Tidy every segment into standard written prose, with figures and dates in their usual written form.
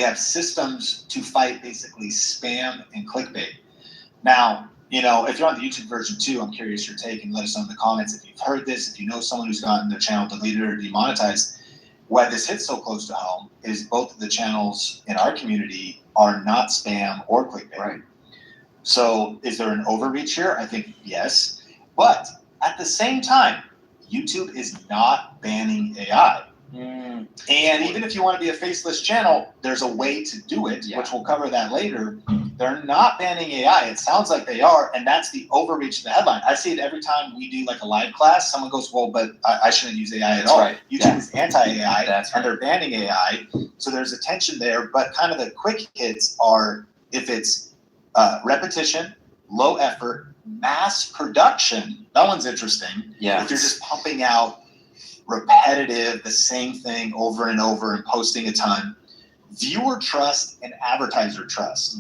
have systems to fight basically spam and clickbait. Now, you know, if you're on the YouTube version too, I'm curious your take, and let us know in the comments if you've heard this, if you know someone who's gotten their channel deleted or demonetized. Why this hits so close to home is both of the channels in our community are not spam or clickbait. Right. So is there an overreach here? I think yes. But at the same time, YouTube is not banning AI. And even if you want to be a faceless channel, there's a way to do it, which we'll cover that later. They're not banning AI. It sounds like they are, and that's the overreach of the headline. I see it every time we do like a live class. Someone goes, well, but I shouldn't use AI at all. Right. YouTube is anti-AI, That's and they're banning AI. So there's a tension there, but kind of the quick hits are if it's repetition, low effort, mass production. That one's interesting. Yeah. If you're just pumping out repetitive, the same thing over and over and posting a ton. Viewer trust and advertiser trust.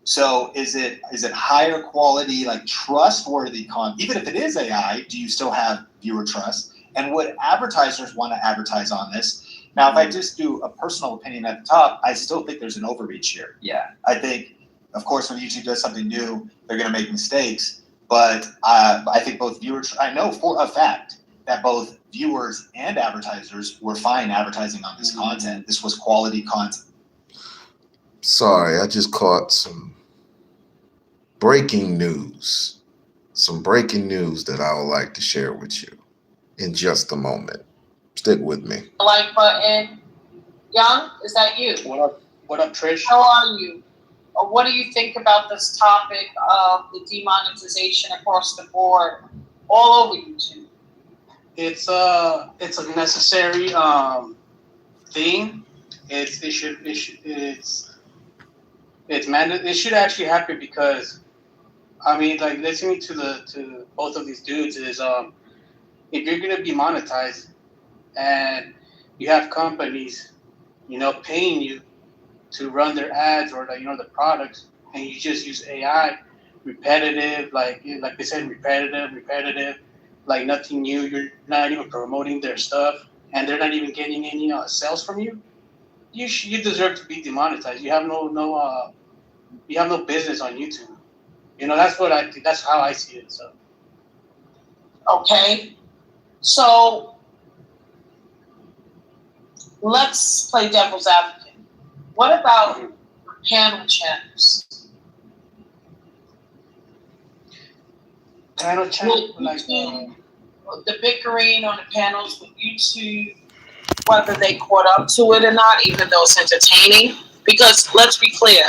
So is it higher quality, like trustworthy content? Even if it is AI, do you still have viewer trust? And would advertisers want to advertise on this? Now, if I just do a personal opinion at the top, I still think there's an overreach here. Yeah. I think, of course, when YouTube does something new, they're going to make mistakes. But I think both viewers, I know for a fact that both viewers and advertisers were fine advertising on this content. This was quality content. Sorry, I just caught some breaking news. Some breaking news that I would like to share with you in just a moment. Stick with me. Like button. Young, is that you? What up, Trish? How are you? What do you think about this topic of the demonetization across the board, all over YouTube? It's a necessary thing. It should actually happen because, I mean, like listening to both of these dudes is if you're gonna be monetized and you have companies, you know, paying you to run their ads or the products, and you just use AI, repetitive, like they said, repetitive. Like nothing new. You're not even promoting their stuff, and they're not even getting any sales from you. You deserve to be demonetized. You have no business on YouTube. You know, that's what I think. That's how I see it. So. Okay, so let's play devil's advocate. What about panel channels? Panel channel, like the bickering on the panels with YouTube, whether they caught up to it or not, even though it's entertaining. Because let's be clear,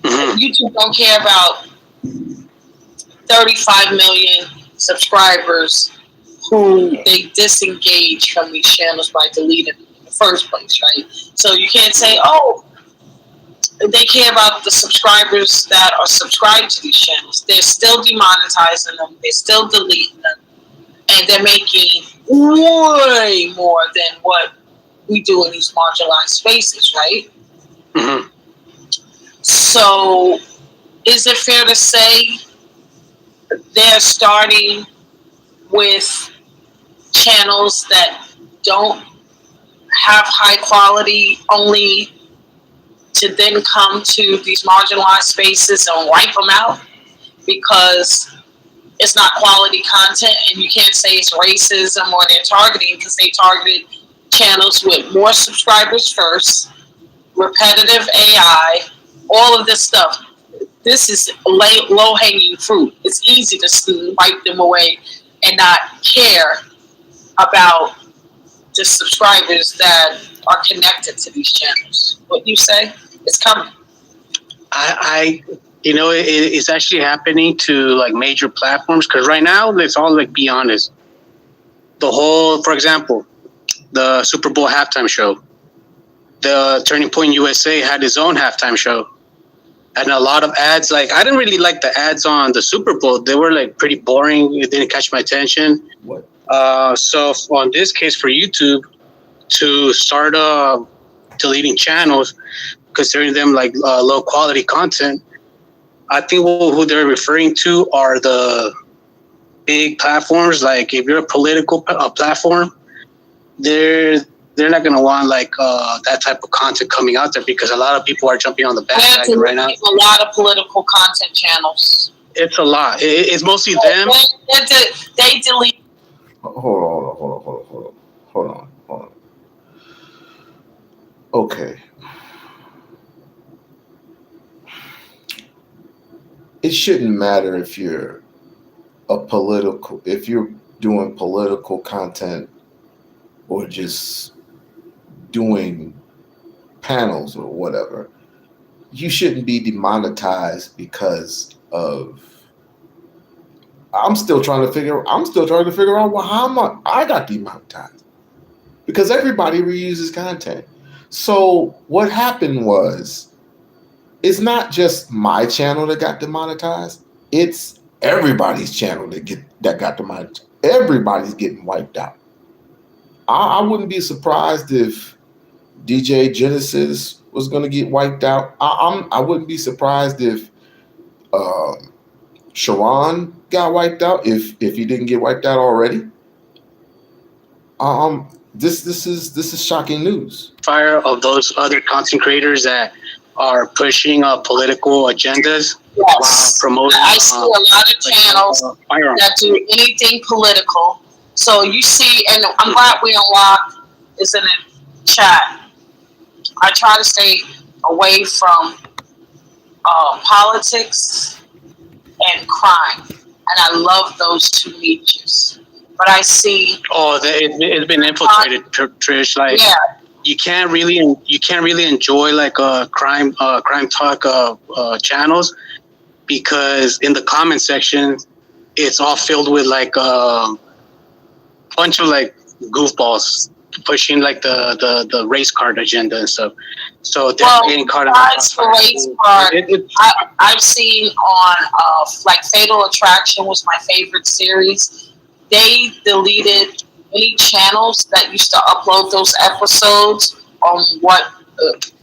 YouTube don't care about 35 million subscribers who they disengage from these channels by deleting them in the first place, right? So you can't say, oh, they care about the subscribers that are subscribed to these channels. They're still demonetizing them. They're still deleting them. And they're making way more than what we do in these marginalized spaces, right? Mm-hmm. So is it fair to say they're starting with channels that don't have high quality only to then come to these marginalized spaces and wipe them out because it's not quality content, and you can't say it's racism or they're targeting because they targeted channels with more subscribers first, repetitive AI, all of this stuff. This is low-hanging fruit. It's easy to wipe them away and not care about the subscribers that are connected to these channels. What you say? It's coming. It's actually happening to like major platforms because right now, let's all like be honest. For example, the Super Bowl halftime show, the Turning Point USA had his own halftime show, and a lot of ads. Like I didn't really like the ads on the Super Bowl. They were like pretty boring. It didn't catch my attention. What? So on this case for YouTube to start deleting channels, considering them like low quality content, I think who they're referring to are the big platforms. Like if you're a political platform, they're they're not going to want like that type of content coming out there because a lot of people are jumping on the bandwagon right now. A lot of political content channels. It's a lot. It's mostly them. They delete. Hold on. Okay. It shouldn't matter if you're if you're doing political content or just doing panels or whatever. You shouldn't be demonetized because of. I'm still trying to figure out how I got demonetized because everybody reuses content. So what happened was, it's not just my channel that got demonetized. It's everybody's channel that got demonetized. Everybody's getting wiped out. I wouldn't be surprised if DJ Genesis was going to get wiped out. I wouldn't be surprised if Sharon got wiped out if he didn't get wiped out already. This is shocking news. Fire of those other content creators that are pushing political agendas while promoting. I see a lot of channels that do anything political. So you see, and I'm glad We-On-Loc is in the chat. I try to stay away from politics and crime, and I love those two niches. But I see. Oh, it's been infiltrated, Trish. Like, yeah. You can't really enjoy like crime talk channels because in the comment section, it's all filled with like a bunch of like goofballs pushing like the race card agenda and stuff. So they're getting caught in the race card. I've seen on like Fatal Attraction was my favorite series. They deleted any channels that used to upload those episodes on what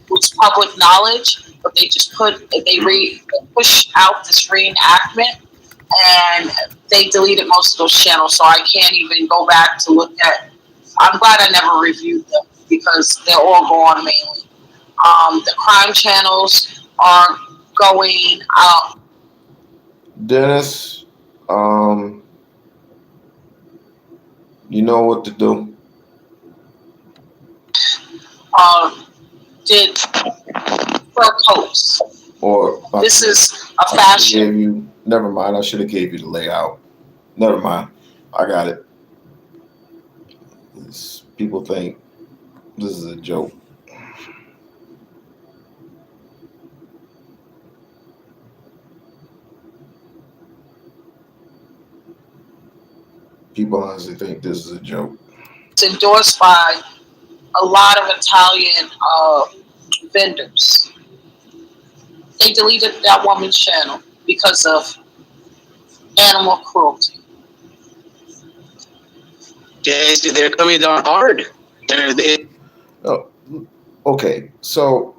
was public knowledge, but they just push out this reenactment, and they deleted most of those channels. So I can't even go back to look at. I'm glad I never reviewed them because they're all gone mainly. The crime channels are going out. Dennis, you know what to do. Did fur coats. Or this is a fashion. Never mind. I should have gave you the layout. Never mind. I got it. People think this is a joke. People honestly think this is a joke. It's endorsed by a lot of Italian vendors. They deleted that woman's channel because of animal cruelty. Yeah, they're coming down hard. Oh, okay, so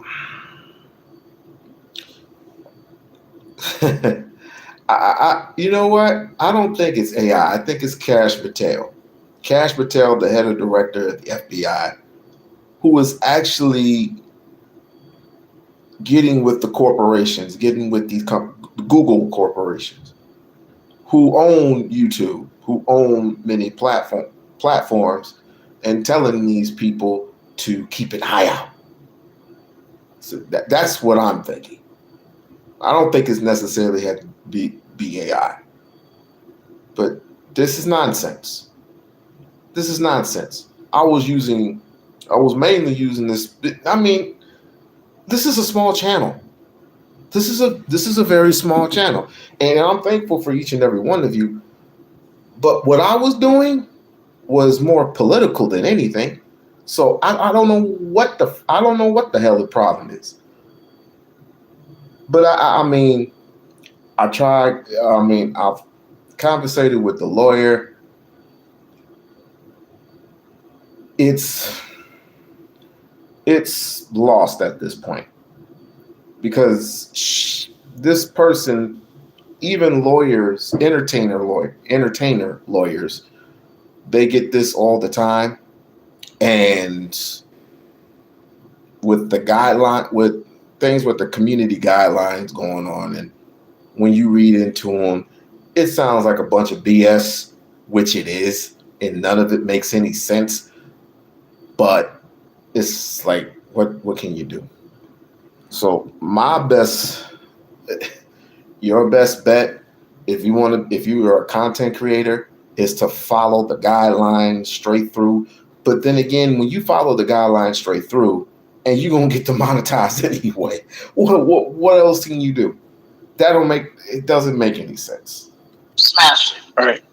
I you know what? I don't think it's AI. I think it's Kash Patel. Kash Patel, the head of director at the FBI, who is actually getting with the corporations, getting with these Google corporations, who own YouTube, who own many platforms, and telling these people to keep an eye out. So that's what I'm thinking. I don't think it's necessarily had to be AI. But this is nonsense. This is nonsense. I was mainly using this. I mean, this is a small channel. This is a very small channel. And I'm thankful for each and every one of you. But what I was doing was more political than anything. So I don't know what the hell the problem is. But I mean, I've conversated with the lawyer. It's lost at this point because this person, even lawyers, entertainer lawyers, they get this all the time, And with the with the community guidelines going on, and when you read into them, it sounds like a bunch of BS, which it is, and none of it makes any sense. But it's like, what can you do? So your best bet, if you are a content creator, is to follow the guidelines straight through. But then again, when you follow the guidelines straight through, and you're gonna get demonetized anyway, what else can you do? It doesn't make any sense. Smash it. All right.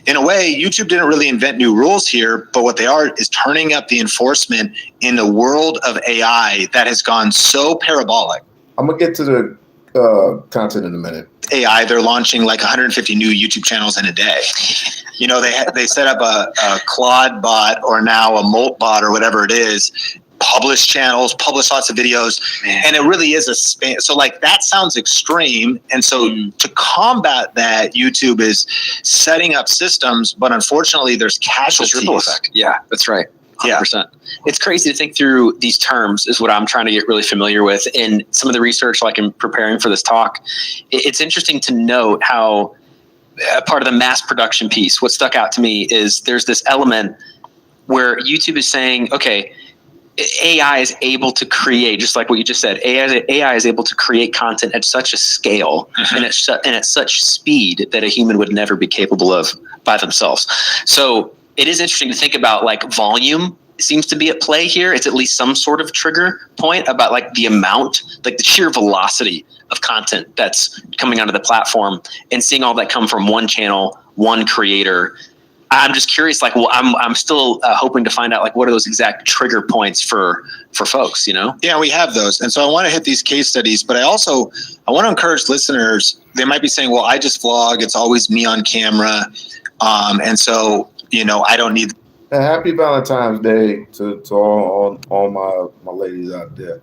In a way, YouTube didn't really invent new rules here, but what they are is turning up the enforcement in a world of AI that has gone so parabolic. I'm gonna get to the content in a minute. AI, they're launching like 150 new YouTube channels in a day. You know, they set up a Claude bot, or now a Molt bot, or whatever it is, publish channels, publish lots of videos, and it really is a spam. So like that sounds extreme, and so to combat that, YouTube is setting up systems, but unfortunately there's casualties. Ripple effect. Yeah, that's right. 100%. Yeah. It's crazy to think through these terms is what I'm trying to get really familiar with. And some of the research, like in preparing for this talk, it's interesting to note how part of the mass production piece, what stuck out to me is there's this element where YouTube is saying, okay, AI is able to create, just like what you just said, AI is able to create content at such a scale and at such speed that a human would never be capable of by themselves. So it is interesting to think about, like, volume seems to be at play here. It's at least some sort of trigger point about like the amount, like the sheer velocity of content that's coming onto the platform, and seeing all that come from one channel, one creator. I'm just curious, like, well, I'm still hoping to find out, like, what are those exact trigger points for folks, you know? Yeah, we have those. And so I want to hit these case studies, but I want to encourage listeners. They might be saying, well, I just vlog. It's always me on camera. And so, you know, I don't need. And happy Valentine's Day to all my ladies out there.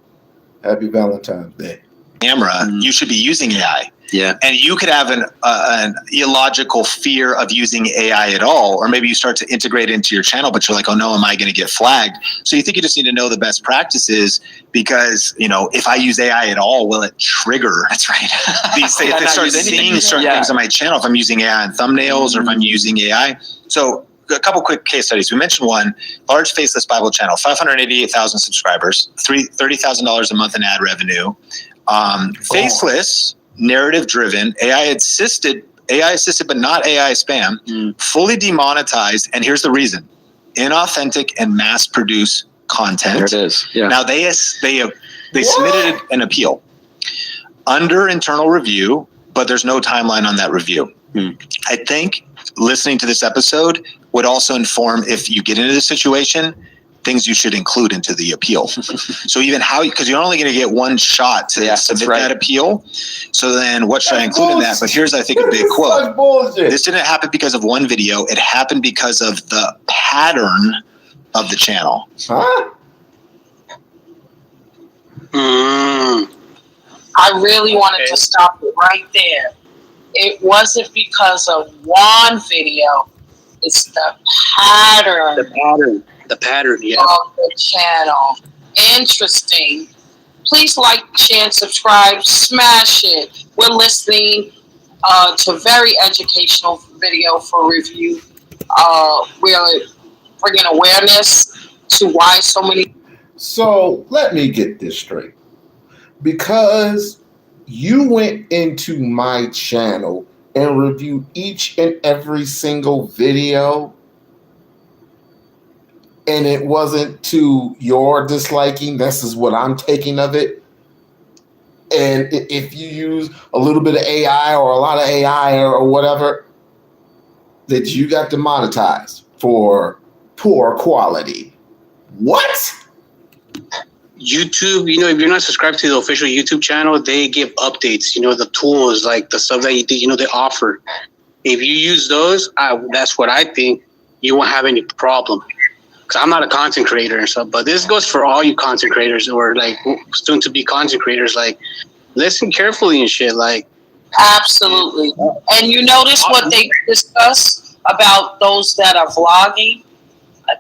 Happy Valentine's Day. Camera, you should be using AI. Yeah. And you could have an illogical fear of using AI at all, or maybe you start to integrate it into your channel, but you're like, oh no, am I going to get flagged? So you think you just need to know the best practices, because, you know, if I use AI at all, will it trigger? That's right. These things, if they start seeing certain things on my channel, if I'm using AI in thumbnails or if I'm using AI. So a couple quick case studies. We mentioned one, large faceless Bible channel, 588,000 subscribers, $30,000 a month in ad revenue, faceless, narrative driven, AI assisted, but not AI spam, fully demonetized. And here's the reason: inauthentic and mass produced content. There it is. Yeah. Now they submitted an appeal under internal review, but there's no timeline on that review. I think listening to this episode would also inform, if you get into this situation, things you should include into the appeal. So even because you're only going to get one shot to submit that appeal. So then what should I include in that? But here's, I think, a big quote. This didn't happen because of one video. It happened because of the pattern of the channel. Huh? I really wanted to stop it right there. It wasn't because of one video. It's the pattern. The pattern, yeah. Of the channel. Interesting. Please like, share, and subscribe. Smash it. We're listening to very educational video for review. We're bringing awareness to why so many. So let me get this straight. Because you went into my channel and reviewed each and every single video, and it wasn't to your disliking, this is what I'm taking of it. And if you use a little bit of AI or a lot of AI or whatever, that you got demonetized for poor quality. What? YouTube, you know, if you're not subscribed to the official YouTube channel, they give updates, you know, the tools, like the stuff that they offer. If you use those, that's what I think, you won't have any problem. Because I'm not a content creator and stuff, but this goes for all you content creators or like soon to be content creators. Like, listen carefully and shit. Like, Absolutely. And you notice what they discuss? about those that are vlogging.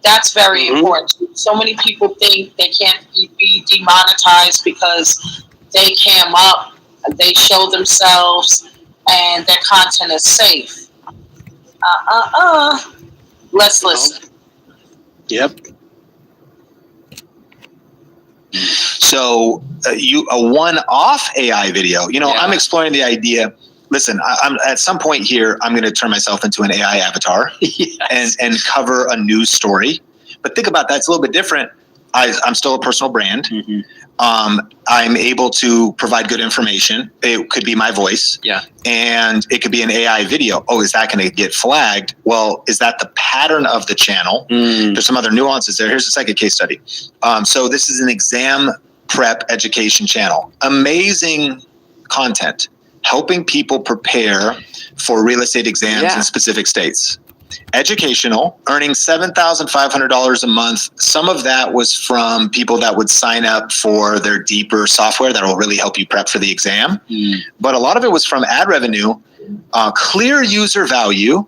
That's very important. So many people think they can't be demonetized because they cam up, they show themselves, and their content is safe. Let's listen. Yep. So a one-off AI video. I'm exploring the idea. Listen, I'm at some point here, I'm going to turn myself into an AI avatar and cover a news story. But think about that; it's a little bit different. I'm still a personal brand. I'm able to provide good information. It could be my voice. And it could be an AI video. Oh, is that going to get flagged? Well, is that the pattern of the channel? There's some other nuances there. Here's the second case study. So this is an exam prep education channel. Amazing content, helping people prepare for real estate exams in specific states. Educational, earning $7,500 a month. Some of that was from people that would sign up for their deeper software that will really help you prep for the exam. But a lot of it was from ad revenue, clear user value.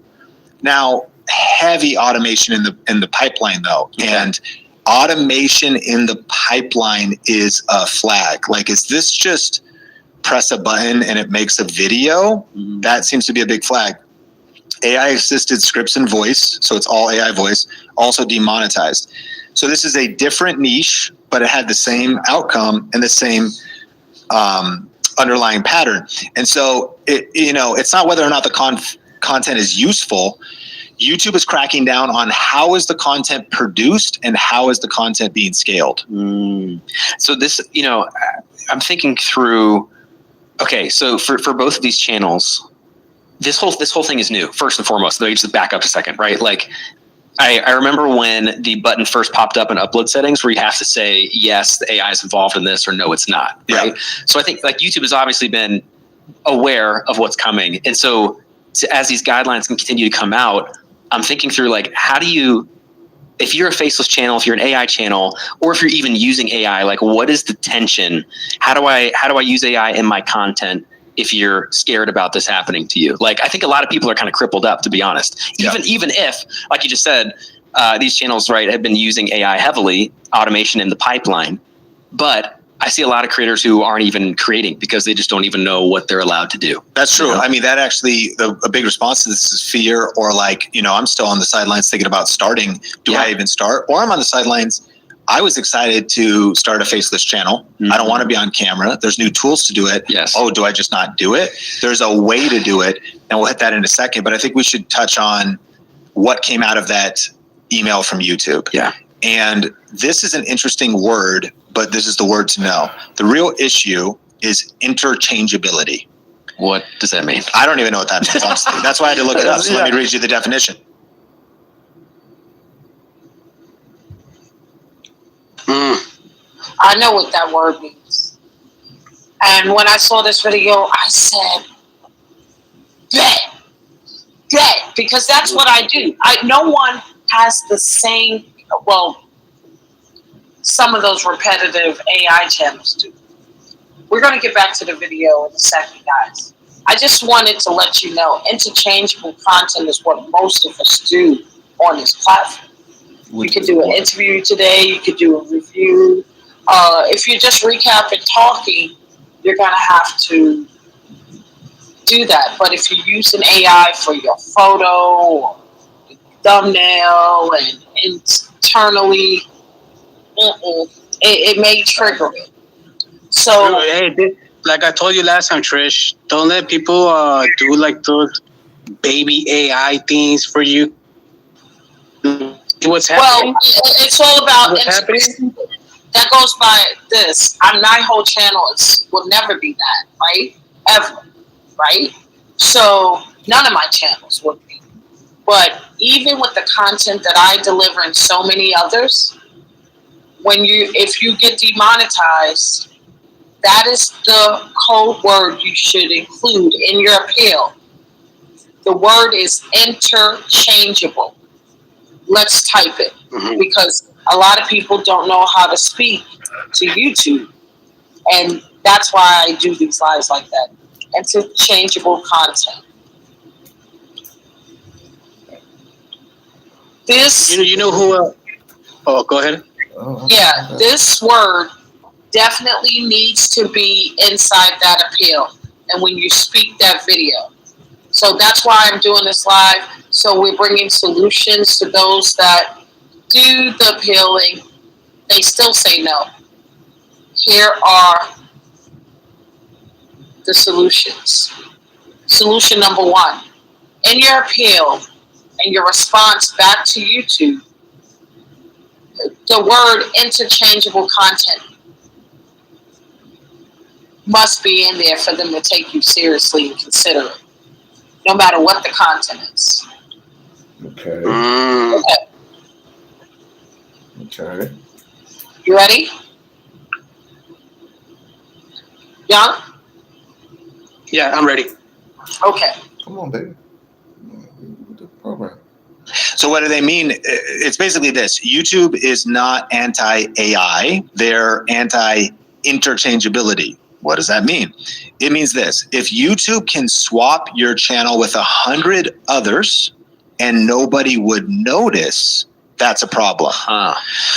Now, heavy automation in the pipeline though. And automation in the pipeline is a flag. Like, is this just press a button and it makes a video? That seems to be a big flag. AI assisted scripts and voice, so it's all AI voice, also demonetized. So this is a different niche, but it had the same outcome and the same underlying pattern. And so it's not whether or not the content is useful. YouTube is cracking down on how is the content produced and how is the content being scaled. So this, I'm thinking through. Okay, so for both of these channels, this whole thing is new. First and foremost, let me just back up a second, right? Like, I remember when the button first popped up in upload settings, where you have to say yes, the AI is involved in this, or no, it's not, right? So I think like YouTube has obviously been aware of what's coming, and so as these guidelines can continue to come out, I'm thinking through like, how do you, if you're a faceless channel, if you're an AI channel, or if you're even using AI, like what is the tension? How do I use AI in my content if you're scared about this happening to you? Like, I think a lot of people are kind of crippled up, to be honest. Even if, like you just said, these channels, right, have been using AI heavily, automation in the pipeline, but I see a lot of creators who aren't even creating because they just don't even know what they're allowed to do. That's true. I mean, that actually, a big response to this is fear, or like, I'm still on the sidelines thinking about starting. Do I even start? Or I'm on the sidelines. I was excited to start a faceless channel. I don't want to be on camera. There's new tools to do it. Oh, do I just not do it? There's a way to do it. And we'll hit that in a second. But I think we should touch on what came out of that email from YouTube. And this is an interesting word, but this is the word to know. The real issue is interchangeability. What does that mean? I don't even know what that means, honestly. That's why I had to look it up. So let me read you the definition. I know what that word means. And when I saw this video, I said, bet, because that's what I do. No one has the same, some of those repetitive AI channels do. We're going to get back to the video in a second, guys. I just wanted to let you know, interchangeable content is what most of us do on this platform. You could do an interview today. You could do a review. If you're just recapping talking, you're going to have to do that. But if you use an AI for your photo or thumbnail and internally, it may trigger it. So, like I told you last time, Trish, don't let people do like those baby AI things for you. What's happening? Well, it's all about what's happening. That goes by this. My whole channel will never be that, right? Ever, right? So none of my channels would be. But even with the content that I deliver and so many others, if you get demonetized, that is the code word you should include in your appeal. The word is interchangeable. Let's type it, because a lot of people don't know how to speak to YouTube. And that's why I do these lives like that. Interchangeable content. This, You know who? Oh, go ahead. yeah, this word definitely needs to be inside that appeal. And when you speak that video. So that's why I'm doing this live. So we're bringing solutions to those that do the appealing. They still say no. Here are the solutions. Solution number 1. In your appeal and your response back to YouTube, the word interchangeable content must be in there for them to take you seriously and consider it, no matter what the content is. Okay. Okay. You ready? Young? Yeah, I'm ready. Okay. Come on, baby. The program. So what do they mean? It's basically this. YouTube is not anti-AI. They're anti-interchangeability. What does that mean? It means this. If YouTube can swap your channel with 100 others and nobody would notice, that's a problem.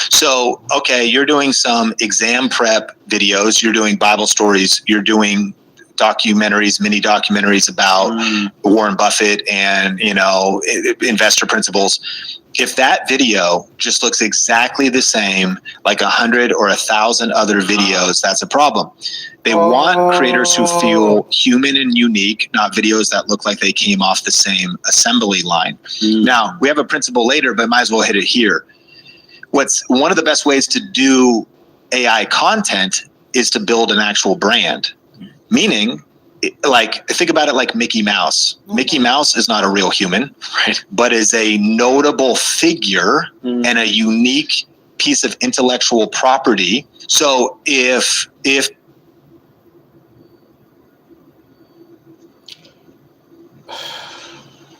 So, okay, you're doing some exam prep videos. You're doing Bible stories. You're doing documentaries, mini documentaries about Warren Buffett and, investor principles. If that video just looks exactly the same, like 100 or 1,000 other videos, that's a problem. They want creators who feel human and unique, not videos that look like they came off the same assembly line. Now, we have a principle later, but might as well hit it here. What's one of the best ways to do AI content is to build an actual brand. Meaning, like, think about it like Mickey Mouse. Mickey Mouse is not a real human, right? But is a notable figure and a unique piece of intellectual property. So if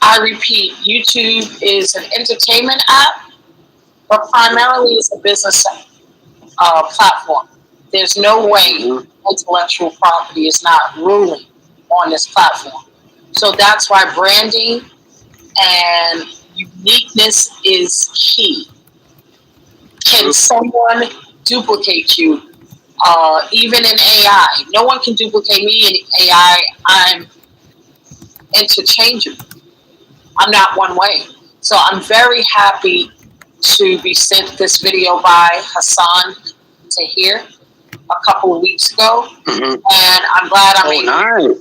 I repeat, YouTube is an entertainment app, but primarily it's a business platform. There's no way intellectual property is not ruling on this platform. So that's why branding and uniqueness is key. Can someone duplicate you? Even in AI, no one can duplicate me in AI. I'm interchangeable. I'm not one way. So I'm very happy to be sent this video by Hassan Tahir a couple of weeks ago. And I'm glad I'm able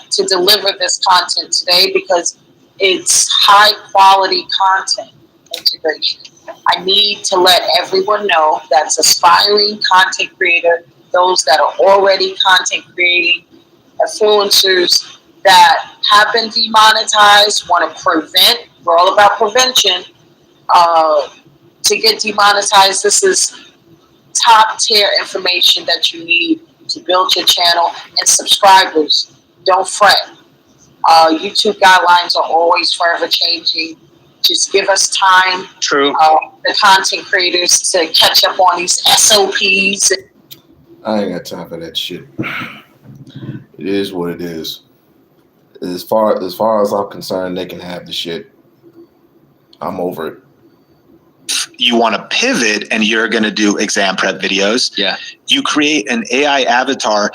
to deliver this content today because it's high quality content integration. I need to let everyone know that's aspiring content creator, those that are already content creating, influencers that have been demonetized, want to prevent, we're all about prevention, to get demonetized. This is top tier information that you need to build your channel. And subscribers, don't fret. YouTube guidelines are always forever changing. Just give us time. True. The content creators to catch up on these SOPs. I ain't got time for that shit. It is what it is. As far as I'm concerned, they can have the shit. I'm over it. You want to pivot and you're going to do exam prep videos. Yeah. You create an AI avatar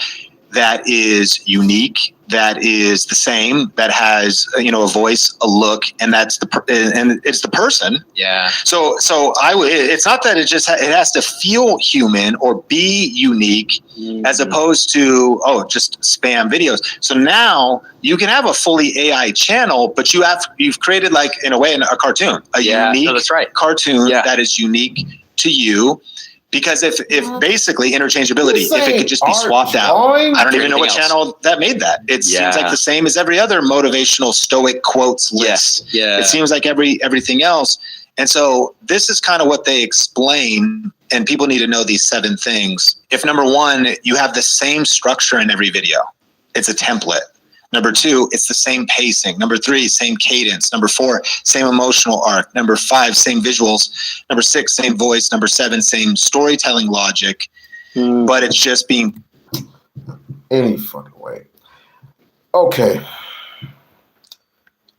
that is unique, that is the same, that has a voice, a look, and and it's the person. Yeah. So it's not that it has to feel human or be unique, as opposed to just spam videos. So now you can have a fully AI channel, but you've created, like, in a way, a cartoon, unique that's right. cartoon that is unique to you. Because if basically interchangeability, if it could just be swapped out, I don't even know what channel that made that. It seems like the same as every other motivational stoic quotes list. Yeah. It seems like everything else. And so this is kind of what they explain, and people need to know these 7 things. If number 1, you have the same structure in every video, it's a template. Number 2, it's the same pacing. Number 3, same cadence. Number 4, same emotional arc. Number 5, same visuals. Number 6, same voice. Number 7, same storytelling logic. But it's just being any fucking way. Okay.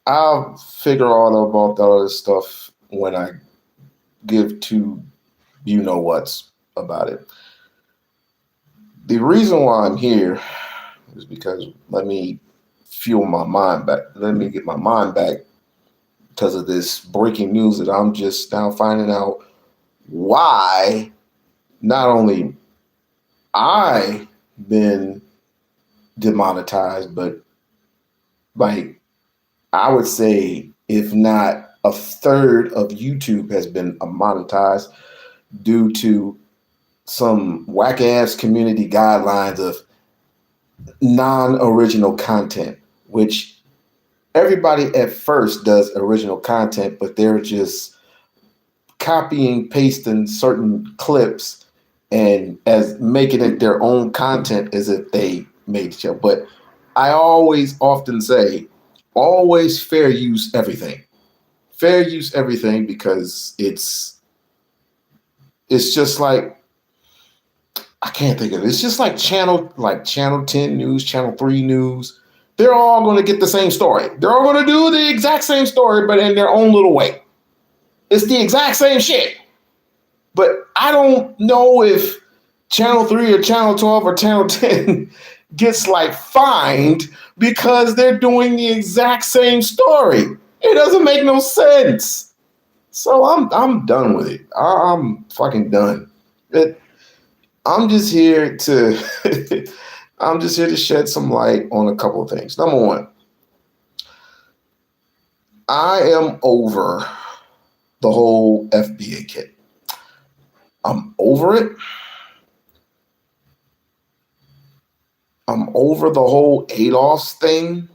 I'll figure all about all this stuff when I give to you know what's about it. The reason why I'm here is because let me fuel my mind back. Let me get my mind back because of this breaking news that I'm just now finding out why not only I been demonetized, but like I would say if not a third of YouTube has been monetized due to some whack ass community guidelines of non-original content, which everybody at first does original content, but they're just copying, pasting certain clips and as making it their own content as if they made the show. But I always often say, always fair use everything. Fair use everything because it's just like, I can't think of it. It's just like channel 10 news, channel 3 news. They're all going to get the same story. They're all going to do the exact same story, but in their own little way. It's the exact same shit. But I don't know if channel 3 or channel 12 or channel 10 gets like fined because they're doing the exact same story. It doesn't make no sense. So I'm done with it. I'm fucking done. I'm just here to shed some light on a couple of things. Number one, I am over the whole FBA kit. I'm over it. I'm over the whole ADOS thing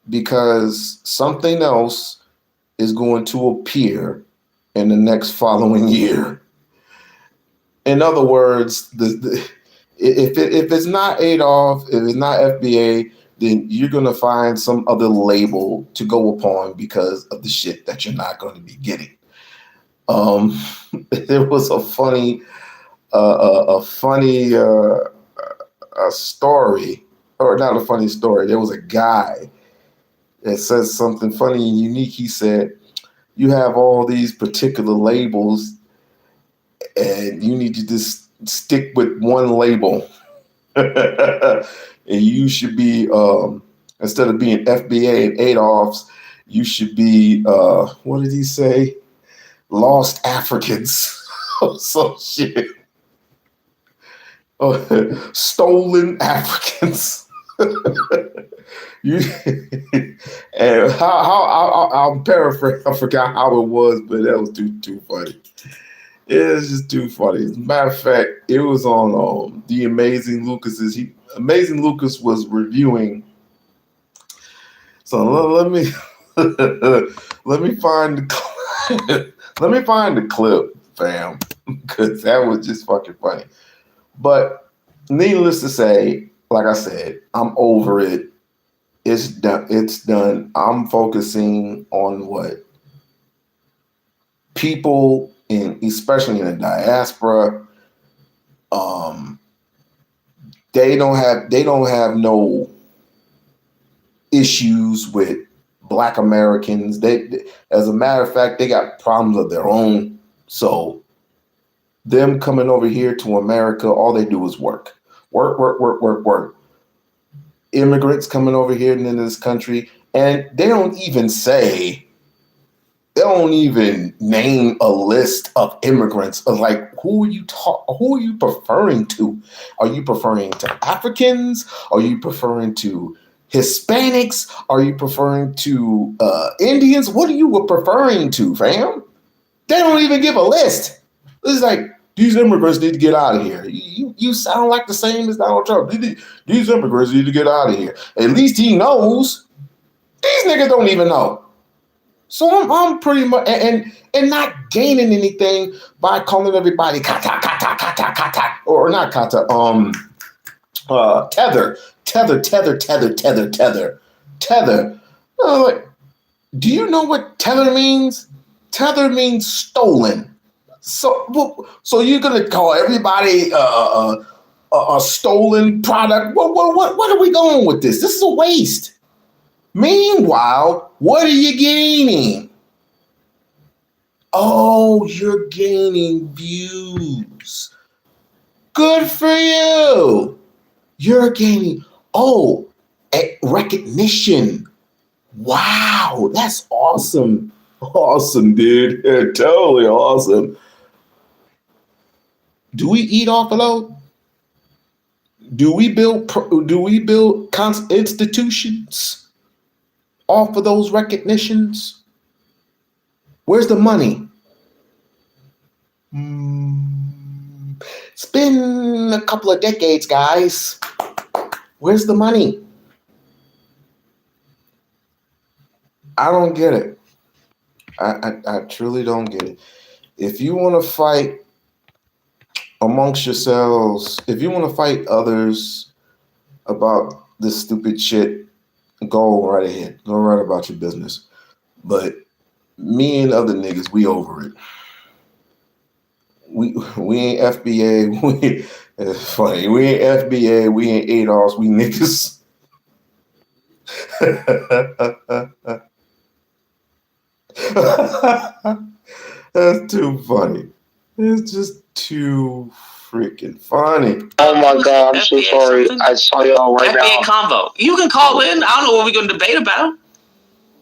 because something else is going to appear in the next following year. In other words, if it's not ADOS, if it's not FBA, then you're going to find some other label to go upon because of the shit that you're not going to be getting. There was a funny story, or not a funny story. There was a guy that says something funny and unique. He said, you have all these particular labels and you need to just stick with one label. And you should be, instead of being FBA and ADOS, you should be, what did he say? Lost Africans. Some shit. Stolen Africans. And how I'll paraphrase. I forgot how it was, but that was too funny. It's just too funny. As a matter of fact, it was on the Amazing Lucas's. Amazing Lucas was reviewing. So let me find the clip, fam, because that was just fucking funny. But needless to say, like I said, I'm over it. It's done. It's done. I'm focusing on what people especially in the diaspora, they don't have no issues with Black Americans. They, as a matter of fact, they got problems of their own. So them coming over here to America, all they do is work. Immigrants coming over here into this country, and they don't even name a list of immigrants of like, who are you preferring to? Are you preferring to Africans? Are you preferring to Hispanics? Are you preferring to Indians? What are you preferring to, fam? They don't even give a list. It's like, these immigrants need to get out of here. You sound like the same as Donald Trump. These immigrants need to get out of here. At least he knows. These niggas don't even know. So I'm pretty much, and not gaining anything by calling everybody kata, or not kata, tether. Like, do you know what tether means? Tether means stolen. So you're gonna call everybody a stolen product? What are we going with this? This is a waste. Meanwhile, what are you gaining? Oh, you're gaining views. Good for you. You're gaining, recognition. Wow, that's awesome. Awesome, dude. Totally awesome. Do we eat off the load? Do we build institutions off of those recognitions? Where's the money? It's been a couple of decades, guys. Where's the money? I don't get it. I truly don't get it. If you want to fight amongst yourselves, if you want to fight others about this stupid shit, go right ahead. Go right about your business. But me and other niggas, we over it. We ain't FBA. It's funny. We ain't FBA. We ain't ADOS. We niggas. That's too funny. It's just too freaking funny. Oh my God, I'm so sorry. I saw y'all right now. FBA convo. You can call in. I don't know what we're going to debate about.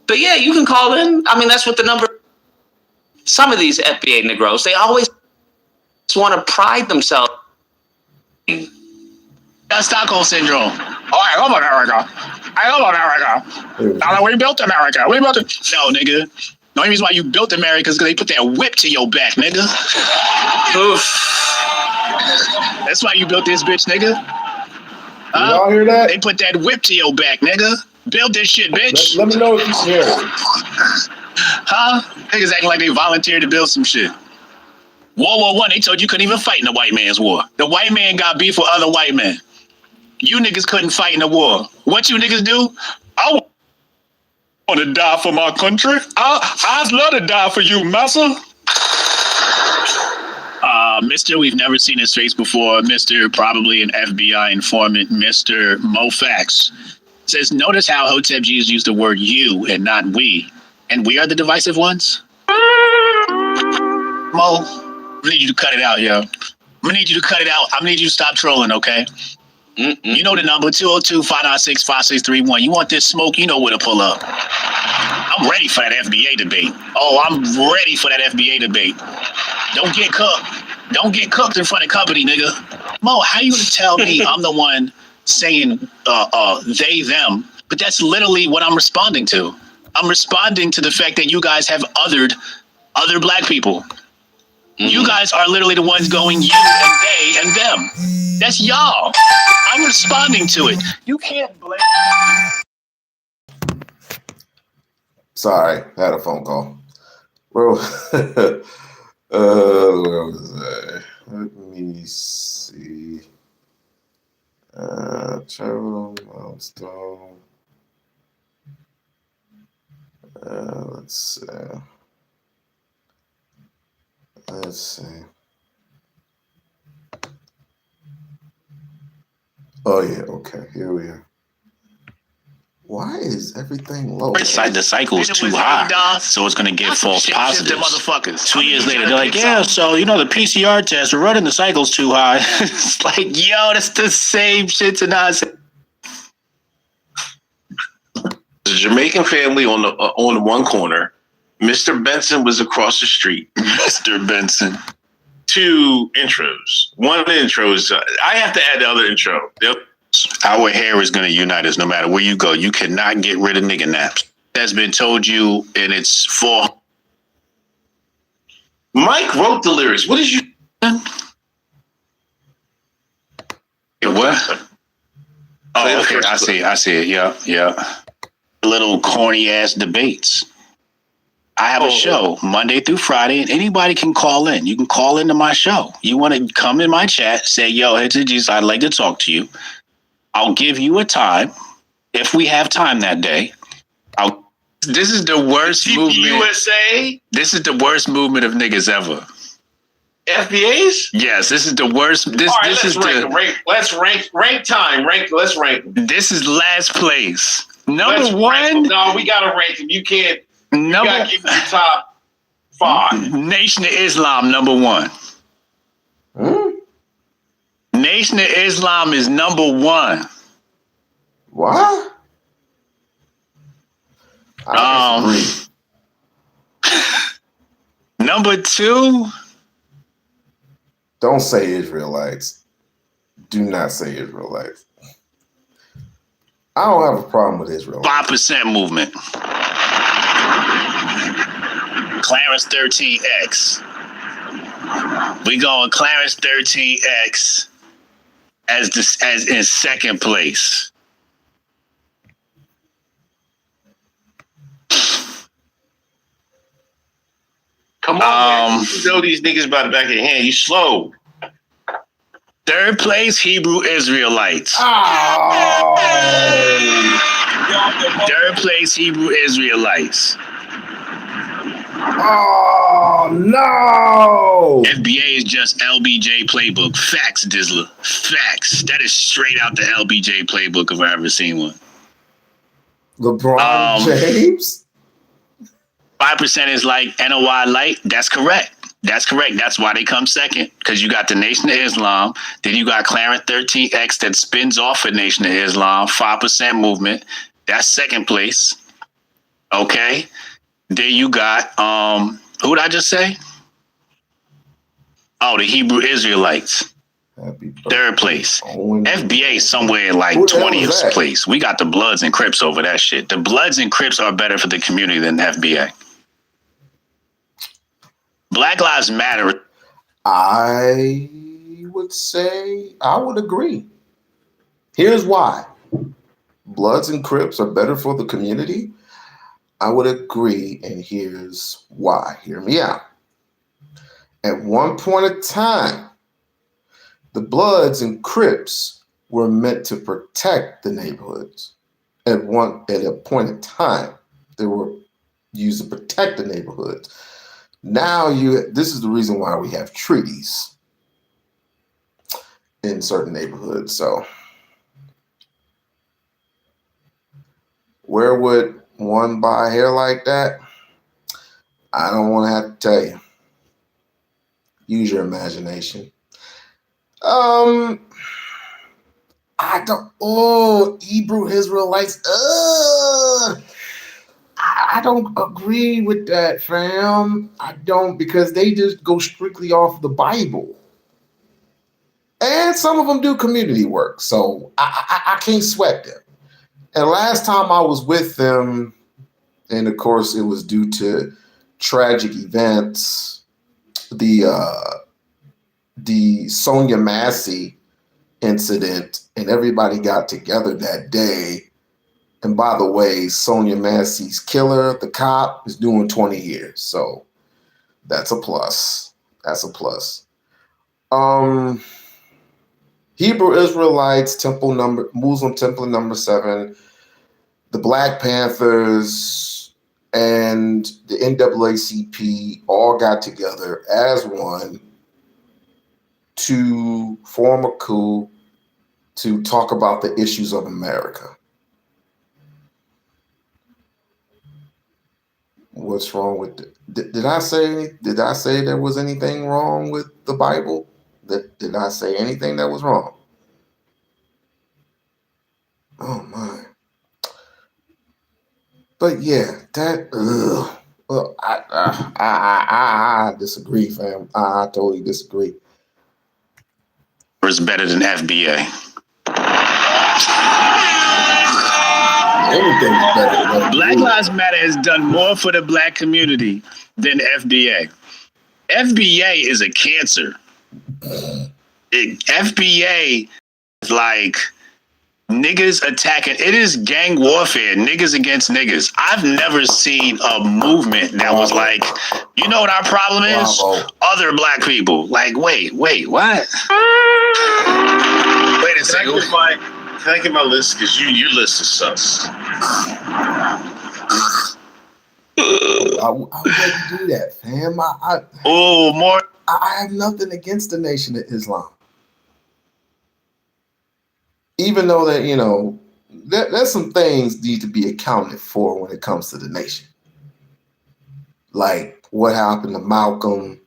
But yeah, you can call in. I mean, that's what the number. Some of these FBA Negroes, they always want to pride themselves. That's Stockholm syndrome. Oh, I love America. I love America. Now we built America. We built it. No, nigga. The only reason why you built America is because they put that whip to your back, nigga. Oof. That's why you built this bitch, nigga. Y'all hear that? They put that whip to your back, nigga. Build this shit, bitch. Let me know if you can hear it. Huh? Niggas acting like they volunteered to build some shit. World War I, they told you couldn't even fight in the white man's war. The white man got beef with other white men. You niggas couldn't fight in the war. What you niggas do? I want to die for my country. I'd love to die for you, massa. Mr. We've never seen his face before. Mr. Probably an FBI informant. Mr. Mofax says, notice how Hotep Jesus used the word you and not we. And we are the divisive ones? Mo, I need you to cut it out, yo. I'm gonna need you to cut it out. I'm gonna need you to stop trolling, okay? You know the number, 202-596-5631. You want this smoke, you know where to pull up. I'm ready for that FBA debate. Oh, I'm ready for that FBA debate. Don't get cooked. Don't get cooked in front of company, nigga. Mo, how you gonna tell me I'm the one saying they, them? But that's literally what I'm responding to. I'm responding to the fact that you guys have othered other black people. You guys are literally the ones going you and they and them. That's y'all. I'm responding to it. You can't blame. Sorry, I had a phone call. Where was I? Let me see. Travel milestone. Let's see. Let's see. Oh yeah, okay. Here we are. Why is everything low? The cycle's too high, so it's gonna get false positives. 2 years later, they're like, yeah, so the PCR test, we're running the cycle's too high. It's like, yo, that's the same shit to not say. The Jamaican family on the one corner. Mr. Benson was across the street. Mr. Benson. 2 intros. One intro is I have to add the other intro. Yep. Our hair is going to unite us no matter where you go. You cannot get rid of nigga naps. That's been told you, and it's for. Mike wrote the lyrics. What did you? What? Oh, okay. I see it. Yeah. Little corny ass debates. I have a show Monday through Friday, and anybody can call in. You can call into my show. You want to come in my chat, say, yo, hey, Jesus, I'd like to talk to you. I'll give you a time. If we have time that day, this is the worst movement. USA? This is the worst movement of niggas ever. FBAs? Yes, this is the worst. Let's rank. This is last place. Number one. No, we gotta rank them. You can't. You gotta give me the top 5. Nation of Islam, number 1. Nation of Islam is number 1. What? I disagree. Number 2. Don't say Israelites. Do not say Israelites. I don't have a problem with Israelites. 5% movement. Clarence 13X. We going Clarence 13X as in second place. Come on, man. You know these niggas by the back of your hand. You slow. Third place, Hebrew Israelites. Oh. Third place, Hebrew Israelites. Oh, no. FBA is just LBJ playbook. Facts, Dizzler. Facts. That is straight out the LBJ playbook if I ever seen one. LeBron James? 5% is like NOI light. That's correct. That's correct. That's why they come second. Because you got the Nation of Islam. Then you got Clarence 13X that spins off of Nation of Islam. 5% movement. That's second place. Okay. Then you got who did I just say? Oh, the Hebrew Israelites. Third place. FBA somewhere like 20th place. We got the Bloods and Crips over that shit. The Bloods and Crips are better for the community than FBA. Black Lives Matter. I would say I would agree. Here's why. Bloods and Crips are better for the community. I would agree, and here's why. Hear me out. At one point in time, the Bloods and Crips were meant to protect the neighborhoods. At a point in time, they were used to protect the neighborhoods. Now this is the reason why we have treaties in certain neighborhoods. So where would one buy hair like that? I don't want to have to tell you. Use your imagination. I don't. Hebrew Israelites. I don't agree with that, fam. I don't, because they just go strictly off the Bible. And some of them do community work, so I can't sweat them. And last time I was with them, and of course it was due to tragic events, the Sonia Massey incident, and everybody got together that day. And by the way, Sonia Massey's killer, the cop, is doing 20 years. So that's a plus. That's a plus. Hebrew Israelites, Muslim temple number 7, the Black Panthers, and the NAACP all got together as one to form a coup to talk about the issues of America. What's wrong with it? Did I say there was anything wrong with the Bible? Did I say anything that was wrong? Oh my. But yeah, that well, I disagree, fam. I totally disagree. It's better than FBA. Anything's better than FBA. Black Lives Matter has done more for the black community than FBA. FBA is a cancer. FBA is like niggas attacking. It is gang warfare, niggas against niggas. I've never seen a movement that was like, you know what our problem is? Other black people. Like, wait, what? Wait a second. Can I get my list? Because your list is sus. I wouldn't do that, fam. More. I have nothing against the Nation of Islam. Even though that, there's some things need to be accounted for when it comes to the nation. Like what happened to Malcolm,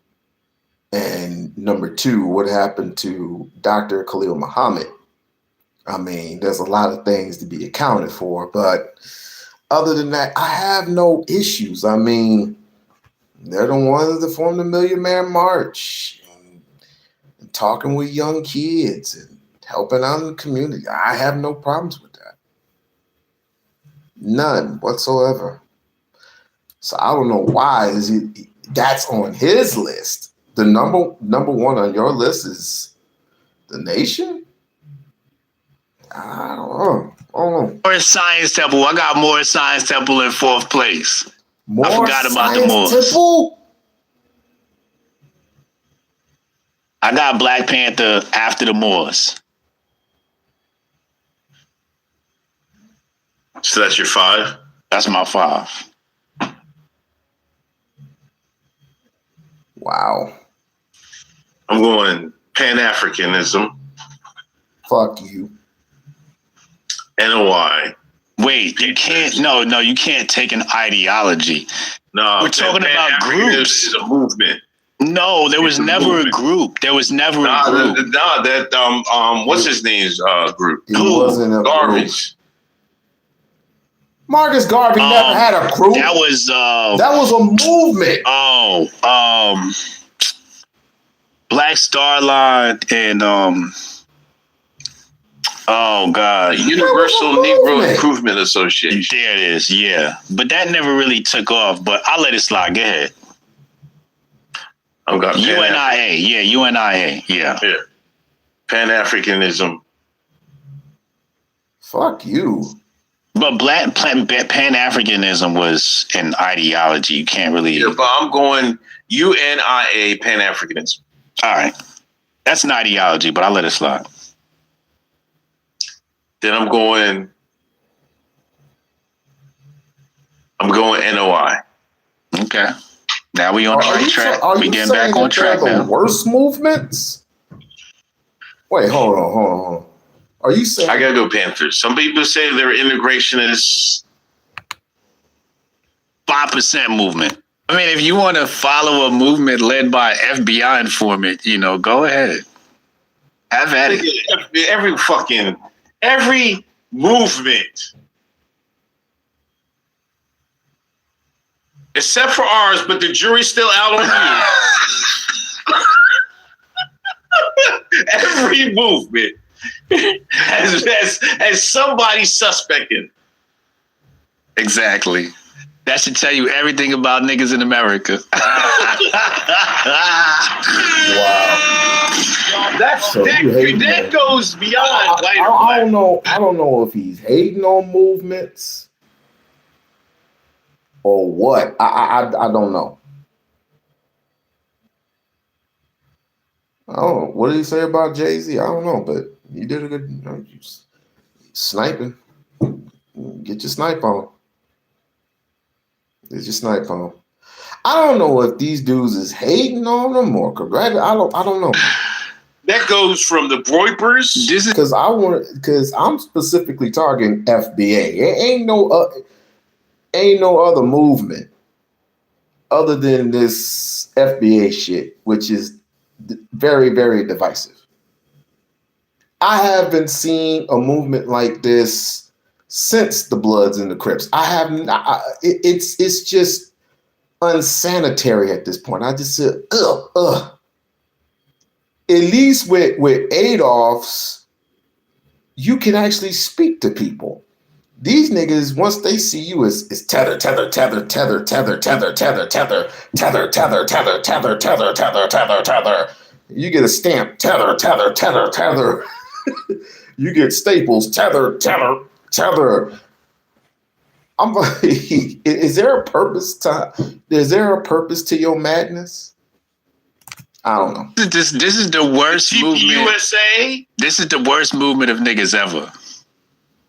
and number two, what happened to Dr. Khalil Muhammad. I mean, there's a lot of things to be accounted for, but other than that, I have no issues. I mean, they're the ones that formed the Million Man March, and talking with young kids and helping out in the community. I have no problems with that. None whatsoever. So I don't know why that's on his list. The number one on your list is the nation? I don't know. Morris Science Temple. I got Morris Science Temple in 4th place. I forgot about the Moors. Temple? I got Black Panther after the Moors. So that's your 5? That's my 5. Wow. I'm going Pan-Africanism. Fuck you. NOI. Wait, you can't. No, you can't take an ideology. No, we're talking about groups. Is a movement. No, there was never a group. There was never a group. What's his name's group? It wasn't a Garbage. Group. Marcus Garvey never had a group. That was a movement. Black Star Line and oh God, Universal Negro Improvement Association. There it is, yeah. But that never really took off. But I'll let it slide. Go ahead. I've got UNIA, yeah, UNIA, yeah. Pan-Africanism. Fuck you. But Pan-Africanism was an ideology. You can't really. Yeah, but I'm going UNIA Pan-Africanism. All right, that's an ideology, but I'll let it slide. Then I'm going NOI. Okay. Now we on track. We getting back on track now. Worst movements? Wait, hold on. Are you saying I gotta go Panthers? Some people say they're integrationists. 5% movement. I mean, if you want to follow a movement led by FBI informant, go ahead. Have at it. Every movement, except for ours, but the jury's still out on you. Every movement has somebody suspected. Exactly. That should tell you everything about niggas in America. Wow. That goes beyond. I don't know. I don't know if he's hating on movements or what. I don't know. Oh, what did he say about Jay-Z? I don't know, but he did a good sniping. Get your snipe on. Get your snipe on. I don't know if these dudes is hating on them or congratulating. I don't know. That goes from the Broipers. Because I'm specifically targeting FBA. Ain't no other movement other than this FBA shit, which is very, very divisive. I haven't seen a movement like this since the Bloods and the Crips. I have not. It's just unsanitary at this point. I just said, ugh. At least with Adolf's, you can actually speak to people. These niggas, once they see you, is tether. You get a stamp, tether. You get staples, tether. I'm like, is there a purpose to your madness? I don't know. This is the worst movement. USA? This is the worst movement of niggas ever.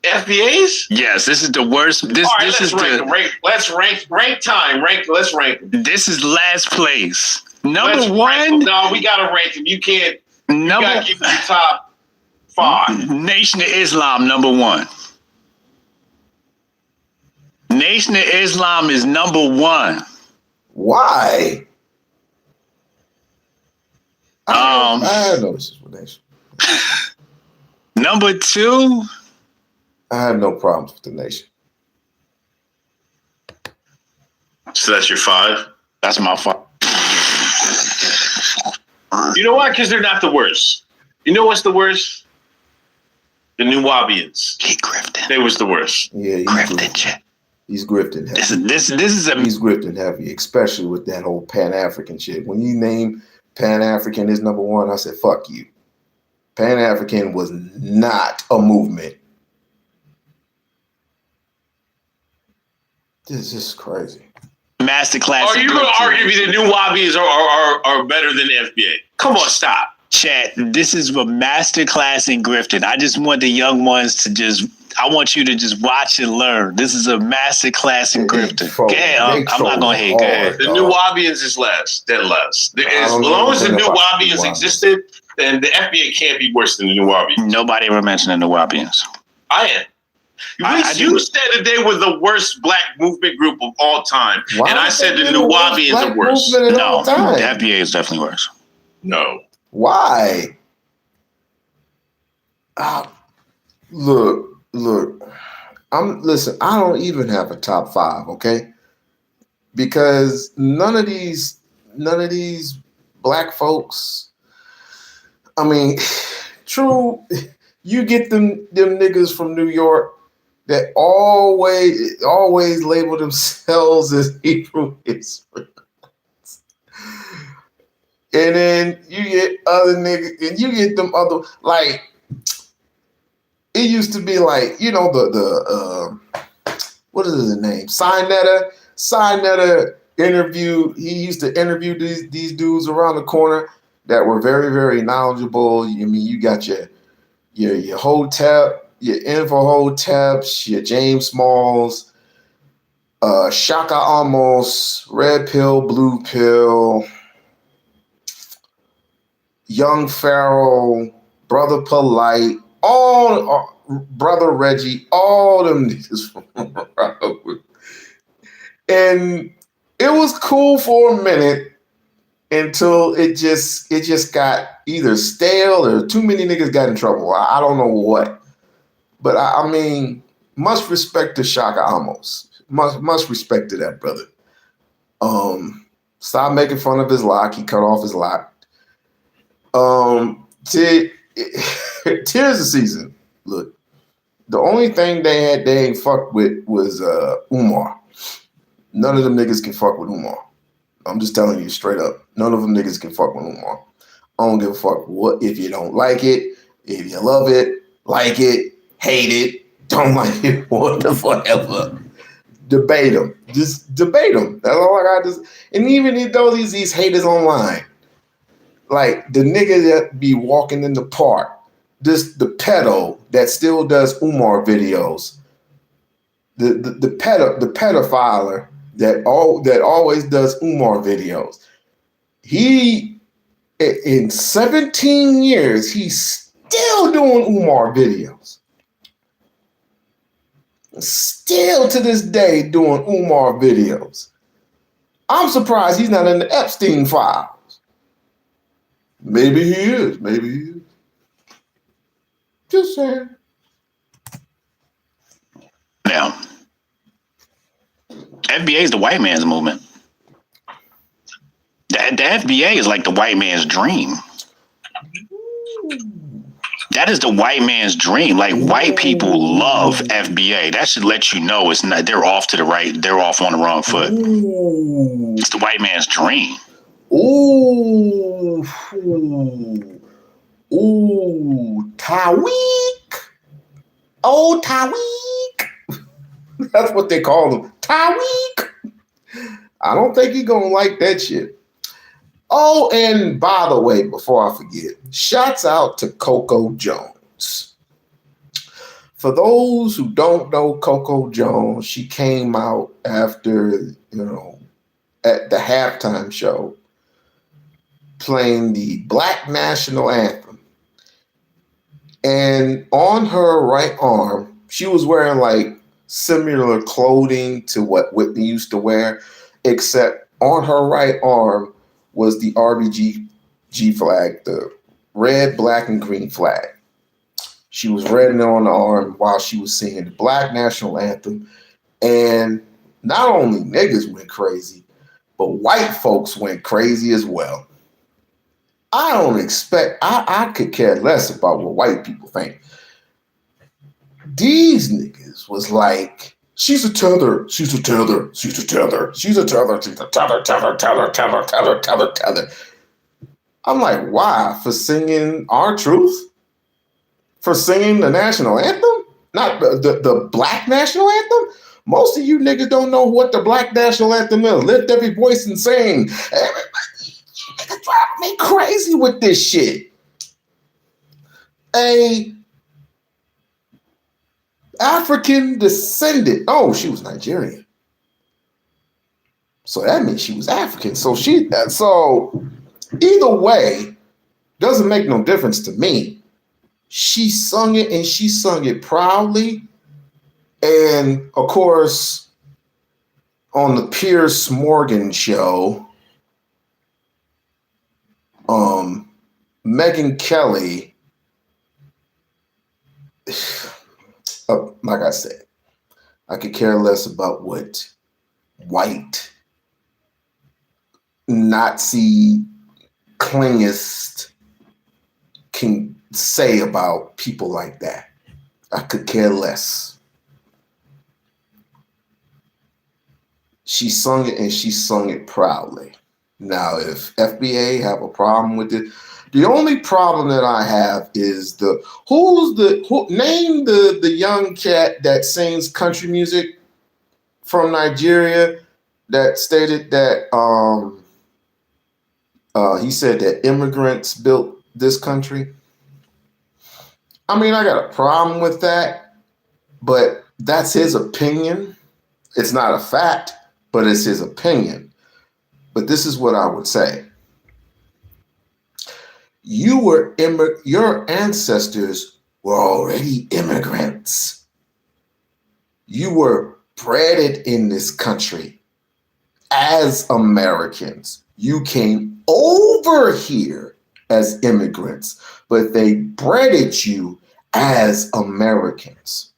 FBAs? Yes, this is the worst. Let's rank time. Let's rank them. This is last place. Number one. No, we gotta rank them. You can't. You gotta give me the top 5. Nation of Islam, number 1. Nation of Islam is number 1. Why? I had no issues with Nation. Number 2. I had no problems with the Nation. So that's your 5? That's my 5. You know why? Because they're not the worst. You know what's the worst? The New Wabians. He grifting. They was the worst. Yeah, he's Grifting. He's grifting heavy. This is a. He's grifting heavy, especially with that whole Pan-African shit. When you name Pan-African is number 1, I said, fuck you. Pan-African was not a movement. This is crazy. Masterclass. Are you going to argue me the New Wabians are better than the FBA? Come on, stop. Chat, this is a masterclass in grifting. I just want the young ones to I want you to just watch and learn. This is a masterclass in grifting. I'm not going to hate. Go ahead. The New Wabians is less. They're less. As long as the New Wabians existed, then the FBA can't be worse than the New Wabians. Nobody ever mentioned the New Wabians. I am. You said that they were the worst black movement group of all time. And I said the New Wabians are worse. No, the FBA is definitely worse. No. Why? Look. Listen, I don't even have a top 5, okay? Because none of these black folks, I mean, true, you get them niggas from New York that always label themselves as Hebrew Israelites. And then you get other niggas, and you get them other, like, it used to be like, you know, the what is his name? Sinetta interviewed, he used to interview these dudes around the corner that were very, very knowledgeable. I mean, you got your Hotep, your Info Hoteps, your James Smalls, Shaka Amos, Red Pill, Blue Pill, Young Pharaoh, Brother Polite, all Brother Reggie, all them niggas from around. And it was cool for a minute until it just got either stale or too many niggas got in trouble. I don't know what. But I mean, much respect to Shaka Amos. Much respect to that brother. Stop making fun of his lock. He cut off his lock. Tears of season. Look, the only thing they ain't fucked with was Umar. None of them niggas can fuck with Umar. I'm just telling you straight up. None of them niggas can fuck with Umar. I don't give a fuck what if you don't like it, if you love it, like it, hate it, don't like it, whatever. Debate them. Just debate them. That's all I got to say. And even though these haters online, like the nigga that be walking in the park, the pedo that still does Umar videos, the pedophile that always does Umar videos. He, in 17 years, he's still doing Umar videos. Still to this day doing Umar videos. I'm surprised he's not in the Epstein files. Maybe he is. Just saying. Now, FBA is the white man's movement. The FBA is like the white man's dream. That is the white man's dream. Like, white people love FBA. That should let you know it's not. They're off to the right. They're off on the wrong foot. Ooh. It's the white man's dream. Ooh. Tawik. Oh, Tawik. That's what they call him. Tawik. I don't think he's gonna like that shit. Oh, and by the way, before I forget, shouts out to Coco Jones. For those who don't know Coco Jones, she came out after, at the halftime show playing the Black National Anthem. And on her right arm, she was wearing like similar clothing to what Whitney used to wear, except on her right arm was the RBG flag, the red, black, and green flag. She was wearing it on the arm while she was singing the Black National Anthem. And not only niggas went crazy, but white folks went crazy as well. I could care less about what white people think. These niggas was like, she's a tether, she's a tether, she's a tether, she's a tether, she's a tether, tether, tether, tether, tether, tether, tether. I'm like, why? For singing our truth? For singing the national anthem? Not the black national anthem? Most of you niggas don't know what the black national anthem is. Lift every voice and sing. Everybody, niggas driving me crazy with this shit. A African descendant. Oh, she was Nigerian. So that means she was African. So either way, doesn't make no difference to me. She sung it and she sung it proudly. And of course, on the Piers Morgan show, Megyn Kelly, like I said, I could care less about what white Nazi clingist can say about people like that. I could care less. She sung it and she sung it proudly. Now, if FBA have a problem with it, the only problem that I have is name the young cat that sings country music from Nigeria that stated that he said that immigrants built this country. I mean, I got a problem with that, but that's his opinion. It's not a fact, but it's his opinion. But this is what I would say. Your ancestors were already immigrants. You were bred in this country as Americans. You came over here as immigrants, but they bred you as Americans.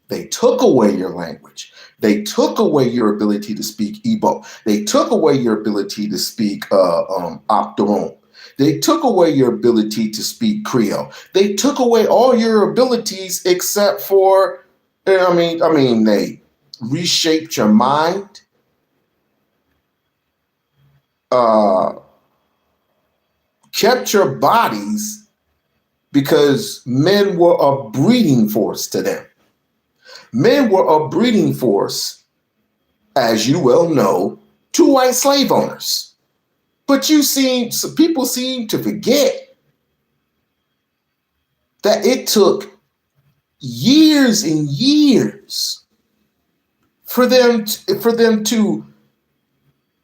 They took away your language. They took away your ability to speak Igbo. They took away your ability to speak Octoron. They took away your ability to speak Creole. They took away all your abilities except for, they reshaped your mind. Kept your bodies because men were a breeding force to them. Men were a breeding force, as you well know, to white slave owners. But people seem to forget that it took years and years for them to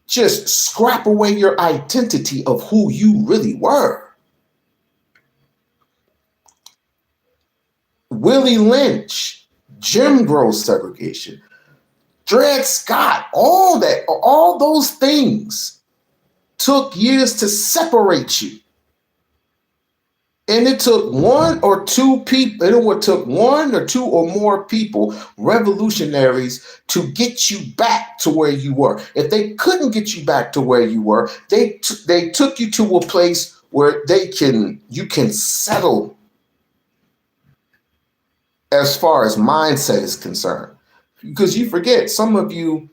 just scrap away your identity of who you really were. Willie Lynch, Jim Crow segregation, Dred Scott, all those things took years to separate you. And it took one or two or more people, revolutionaries, to get you back to where you were. If they couldn't get you back to where you were, they took you to a place where you can settle as far as mindset is concerned. Because you forget, some of your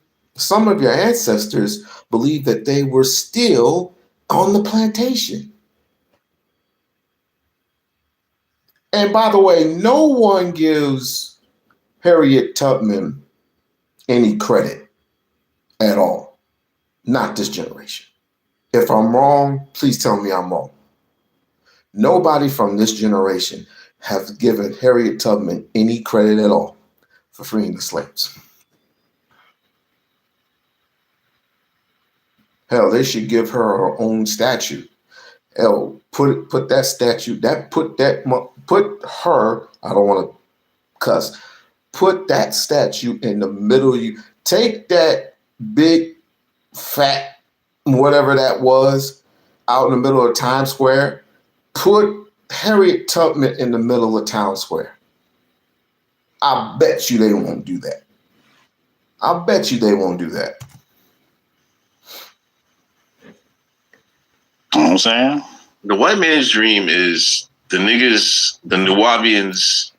ancestors believe that they were still on the plantation. And by the way, no one gives Harriet Tubman any credit at all. Not this generation. If I'm wrong, please tell me I'm wrong. Nobody from this generation have given Harriet Tubman any credit at all for freeing the slaves. Hell, they should give her own statue. Hell, put that statue, put her, I don't want to cuss, put that statue in the middle of you. Take that big, fat whatever that was, out in the middle of Times Square, put Harriet Tubman in the middle of Town Square. I bet you they won't do that. I bet you they won't do that. You know what I'm saying? The white man's dream is the niggas, the Nuwabians,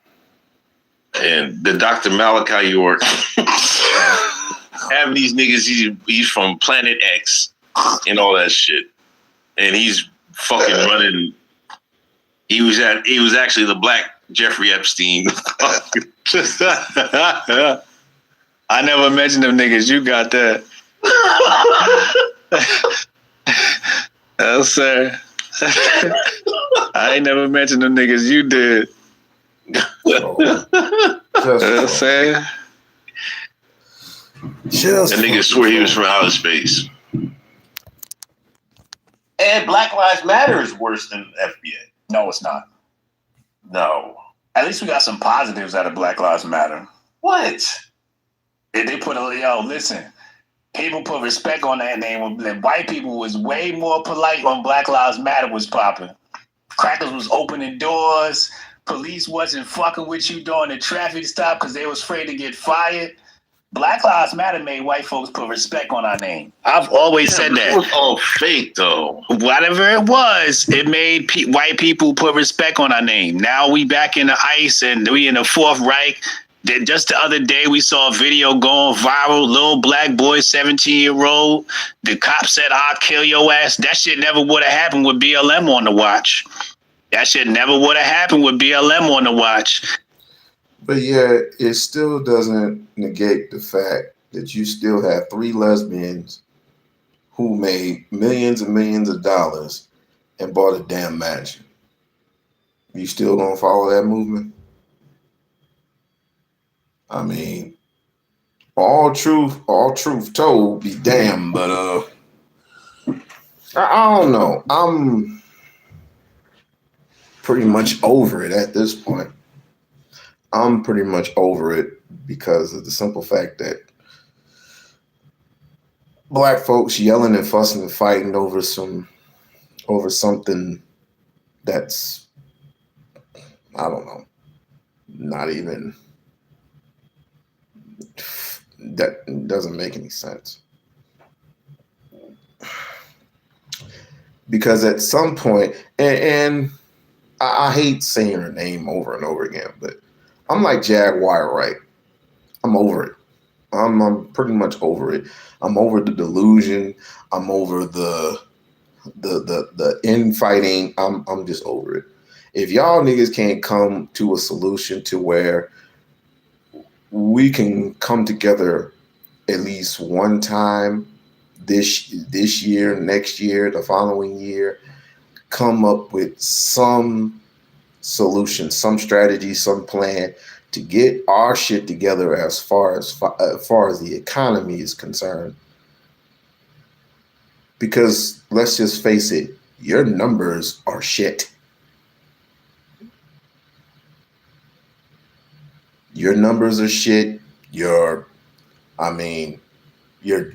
and the Dr. Malachi York have these niggas. He's from Planet X and all that shit, and he's fucking running. He was actually the black Jeffrey Epstein. I never mentioned them niggas. You got that. Oh, sir. I ain't never mentioned them niggas. You did. Just saying. That nigga swore he was from outer space. And Black Lives Matter is worse than FBA. No, it's not. No. At least we got some positives out of Black Lives Matter. What? They put listen, people put respect on that name. White people was way more polite when Black Lives Matter was popping. Crackers was opening doors. Police wasn't fucking with you during the traffic stop because they was afraid to get fired. Black Lives Matter made white folks put respect on our name. I've always said that. It was all fake, though. Whatever it was, it made white people put respect on our name. Now we back in the ice and we in the Fourth Reich. Just the other day, we saw a video going viral. Little black boy, 17-year-old. The cop said, "I'll kill your ass." That shit never would have happened with BLM on the watch. That shit never would have happened with BLM on the watch. But yeah, it still doesn't negate the fact that you still have 3 lesbians who made millions and millions of dollars and bought a damn mansion. You still gonna follow that movement? I mean, all truth told be damned, but I don't know. I'm pretty much over it at this point. I'm pretty much over it because of the simple fact that black folks yelling and fussing and fighting over something that's, I don't know, not even, that doesn't make any sense. Because at some point, and I hate saying her name over and over again, but I'm like Jaguar, right? I'm over it. I'm pretty much over it. I'm over the delusion. I'm over the infighting. I'm just over it. If y'all niggas can't come to a solution to where we can come together at least one time this year, next year, the following year, come up with some solution, some strategy, some plan to get our shit together as far as the economy is concerned. Because let's just face it, your numbers are shit. Your numbers are shit. You're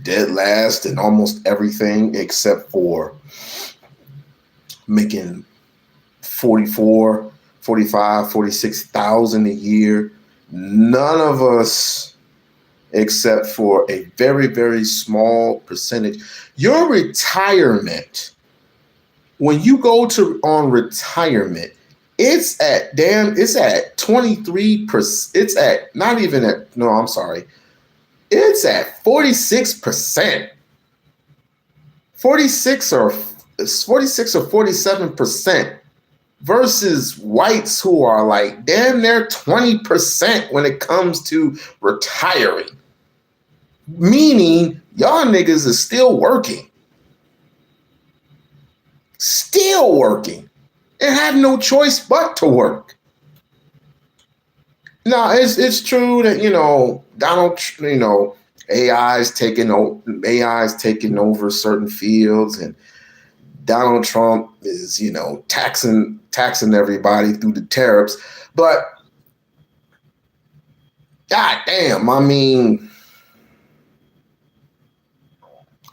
dead last in almost everything except for making 44, 45, 46,000 a year. None of us, except for a very, very small percentage. Your retirement, when you go on retirement, it's at 23%. It's at it's at 46%. 46 or 47%. Versus whites who are like damn near 20% when it comes to retiring. Meaning y'all niggas is still working. And have no choice but to work. Now it's true that AI is taking over certain fields, and Donald Trump is, taxing everybody through the tariffs. But God damn, I mean,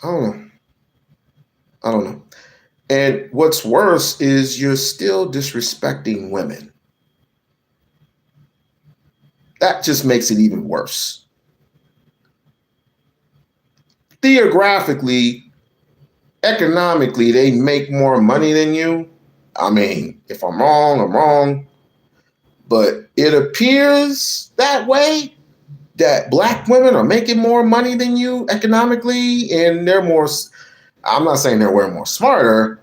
I don't know. I don't know. And what's worse is you're still disrespecting women. That just makes it even worse. Theographically, economically, they make more money than you. I mean, if I'm wrong, I'm wrong. But it appears that way, that black women are making more money than you economically, and they're more, I'm not saying they're way more smarter.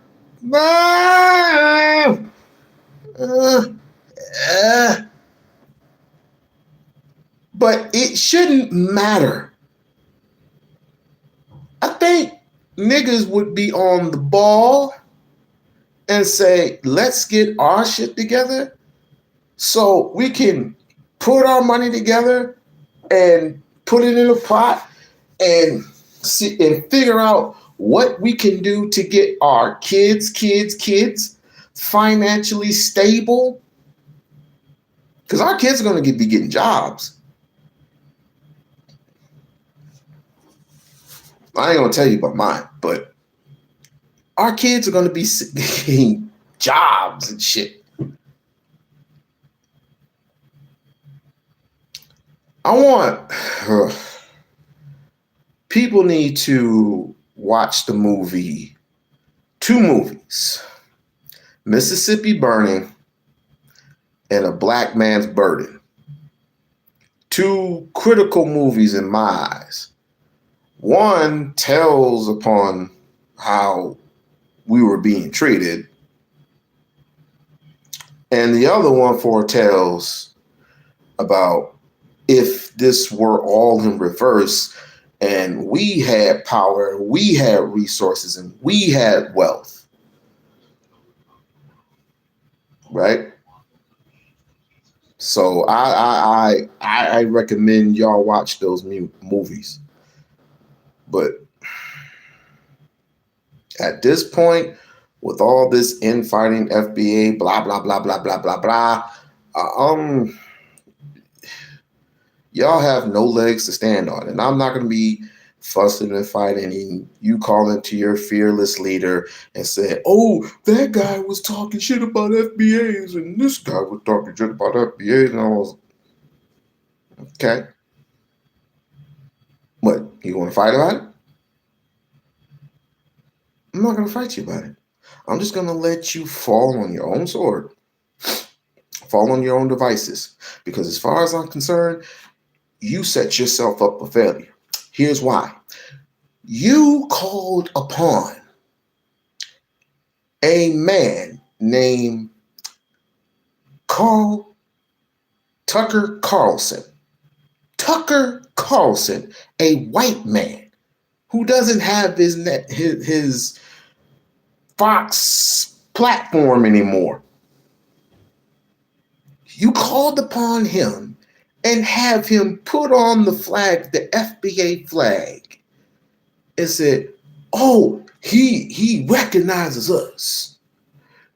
But it shouldn't matter. I think niggas would be on the ball and say, let's get our shit together so we can put our money together and put it in a pot and see and figure out what we can do to get our kids financially stable. Because our kids are going to be getting jobs. I ain't going to tell you about mine, but our kids are going to be getting jobs and shit. People need to watch the movie, 2 movies, Mississippi Burning and A Black Man's Burden. 2 critical movies in my eyes. One tells upon how we were being treated, and the other one foretells about if this were all in reverse and we had power, we had resources, and we had wealth. Right? So I recommend y'all watch those movies. But at this point, with all this infighting, FBA, blah, blah, blah, blah, blah, blah, blah, y'all have no legs to stand on. And I'm not going to be fussing and fighting and you calling to your fearless leader and saying, oh, that guy was talking shit about FBAs and this guy was talking shit about FBAs. And I was, okay. What, you want to fight about it? I'm not going to fight you about it. I'm just going to let you fall on your own sword, fall on your own devices. Because as far as I'm concerned, you set yourself up for failure. Here's why. You called upon a man named Tucker Carlson. Tucker Carlson, a white man who doesn't have his Fox platform anymore. You called upon him and have him put on the flag, the FBA flag, and said, oh, he recognizes us.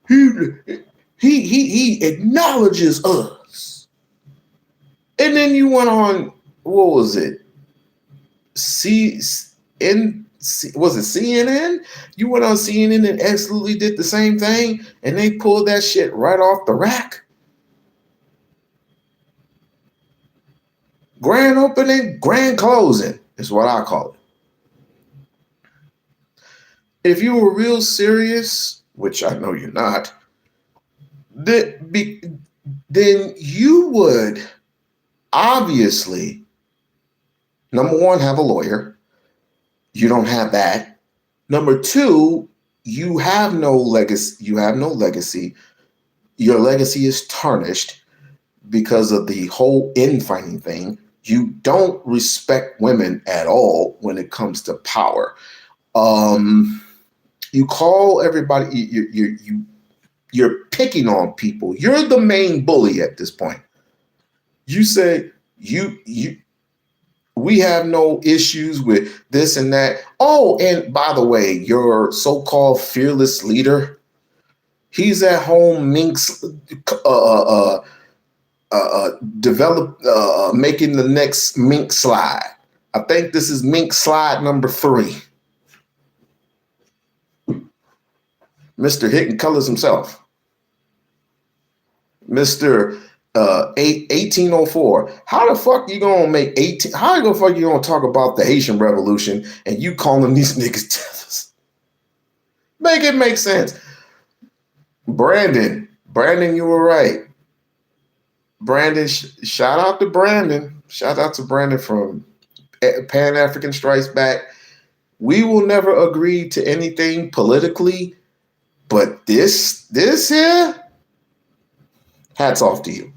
He acknowledges us. And then you went on, what was it? Was it CNN? You went on CNN and absolutely did the same thing, and they pulled that shit right off the rack. Grand opening, grand closing is what I call it. If you were real serious, which I know you're not, then you would obviously, number one, have a lawyer. You don't have that. Number two, you have no legacy. Your legacy is tarnished because of the whole infighting thing. You don't respect women at all when it comes to power. You call everybody, you're picking on people. You're the main bully at this point. You say we have no issues with this and that. Oh, and by the way, your so-called fearless leader, he's at home making the next mink slide. I think this is mink slide number 3. Mr. Hidden Colors himself. Mr. 1804. How the fuck you gonna make 18? How the fuck you gonna talk about the Haitian Revolution and you calling these niggas tethers? Make it make sense. Brandon, you were right. Brandon, shout out to Brandon. Shout out to Brandon from Pan-African Strikes Back. We will never agree to anything politically, but this here, hats off to you.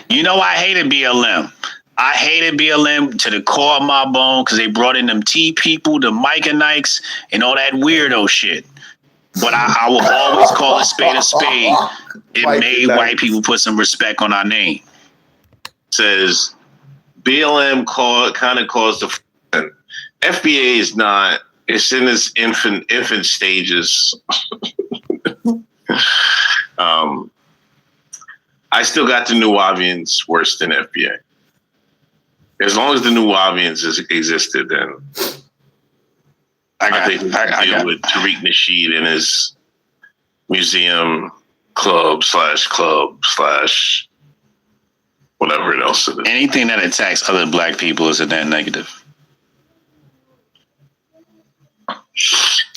You know, I hated BLM. I hated BLM to the core of my bone because they brought in them T people, the Mike and Nikes, and all that weirdo shit. But I will always call a spade a spade. It made white people put some respect on our name. Says BLM kind of caused the FBA is not. It's in its infant stages. I still got the Nubians worse than FBA. As long as the Nubians existed, then I think we can deal with Tariq Nasheed and his museum club / whatever else it is. Anything that attacks other black people is a net negative.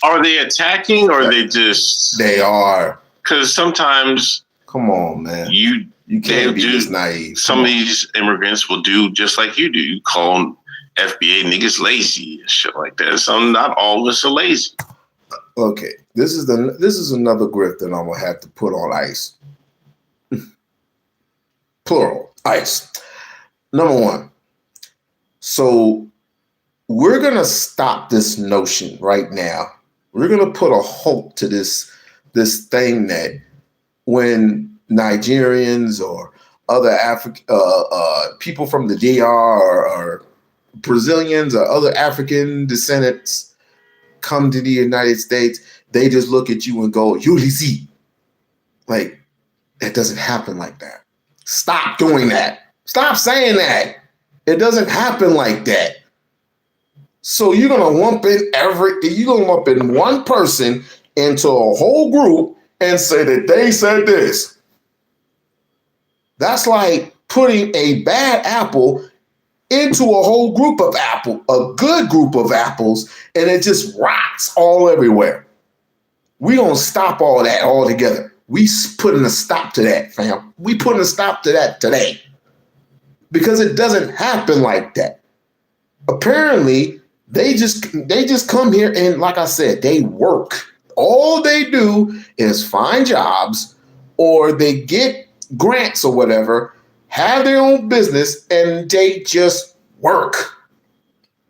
Are they attacking or are they just... They are. Because sometimes... Come on, man. You can't be this naive. Some of these immigrants will do just like you do. You call them FBA niggas lazy and shit like that. So not all of us are lazy. Okay, this is another grift that I'm gonna have to put on ice. Plural, ice. Number one. So we're gonna stop this notion right now. We're gonna put a halt to this thing that when Nigerians or other people from the DR or Brazilians or other African descendants come to the United States, they just look at you and go, "Ulysses." Like, that doesn't happen like that. Stop doing that. Stop saying that. It doesn't happen like that. So you're gonna lump in one person into a whole group and say that they said this. That's like putting a bad apple into a whole group of a good group of apples, and it just rots all everywhere. We don't stop all that altogether. We putting a stop to that, fam. We putting a stop to that today. Because it doesn't happen like that. Apparently, they just come here and, like I said, they work. All they do is find jobs, or they get grants or whatever, have their own business, and they just work.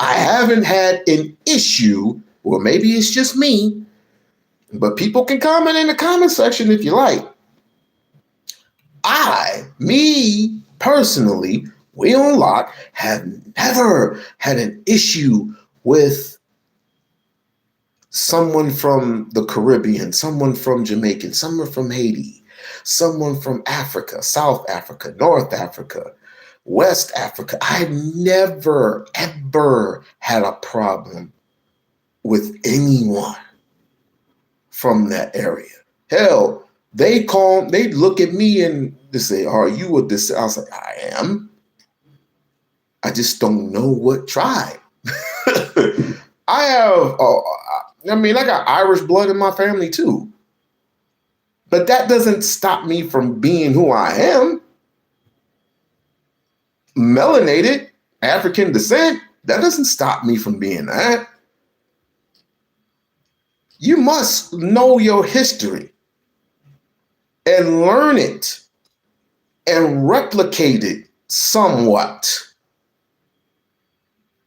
I haven't had an issue, or maybe it's just me, but people can comment in the comment section if you like. Me personally, We-On-Loc have never had an issue with someone from the Caribbean, someone from Jamaica, someone from Haiti, someone from Africa, South Africa, North Africa, West Africa. I've never, ever had a problem with anyone from that area. Hell, they look at me and they say, "Are you a descendant?" I was like, "I am. I just don't know what tribe." I got Irish blood in my family too. But that doesn't stop me from being who I am. Melanated, African descent, that doesn't stop me from being that. You must know your history and learn it and replicate it somewhat.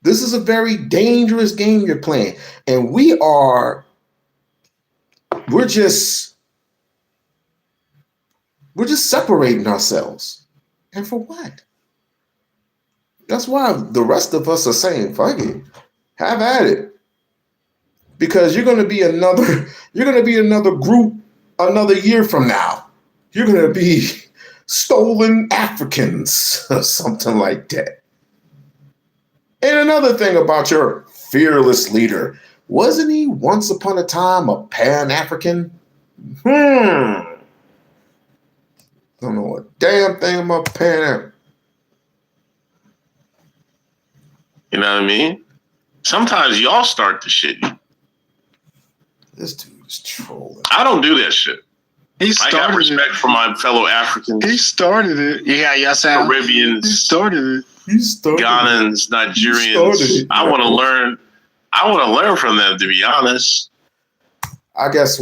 This is a very dangerous game you're playing. And we're just separating ourselves. And for what? That's why the rest of us are saying, fuck it, have at it. Because you're gonna be another group another year from now. You're gonna be stolen Africans or something like that. And another thing about your fearless leader, Wasn't he once upon a time a Pan-African? Don't know a damn thing about Pan-African. You know what I mean? Sometimes y'all start the shit. This dude is trolling. I don't do that shit. I got respect for my fellow Africans. He started it. Yeah, yes, Caribbeans. He started it. Ghanans, Nigerians. I want to learn. I want to learn from them, to be honest. I guess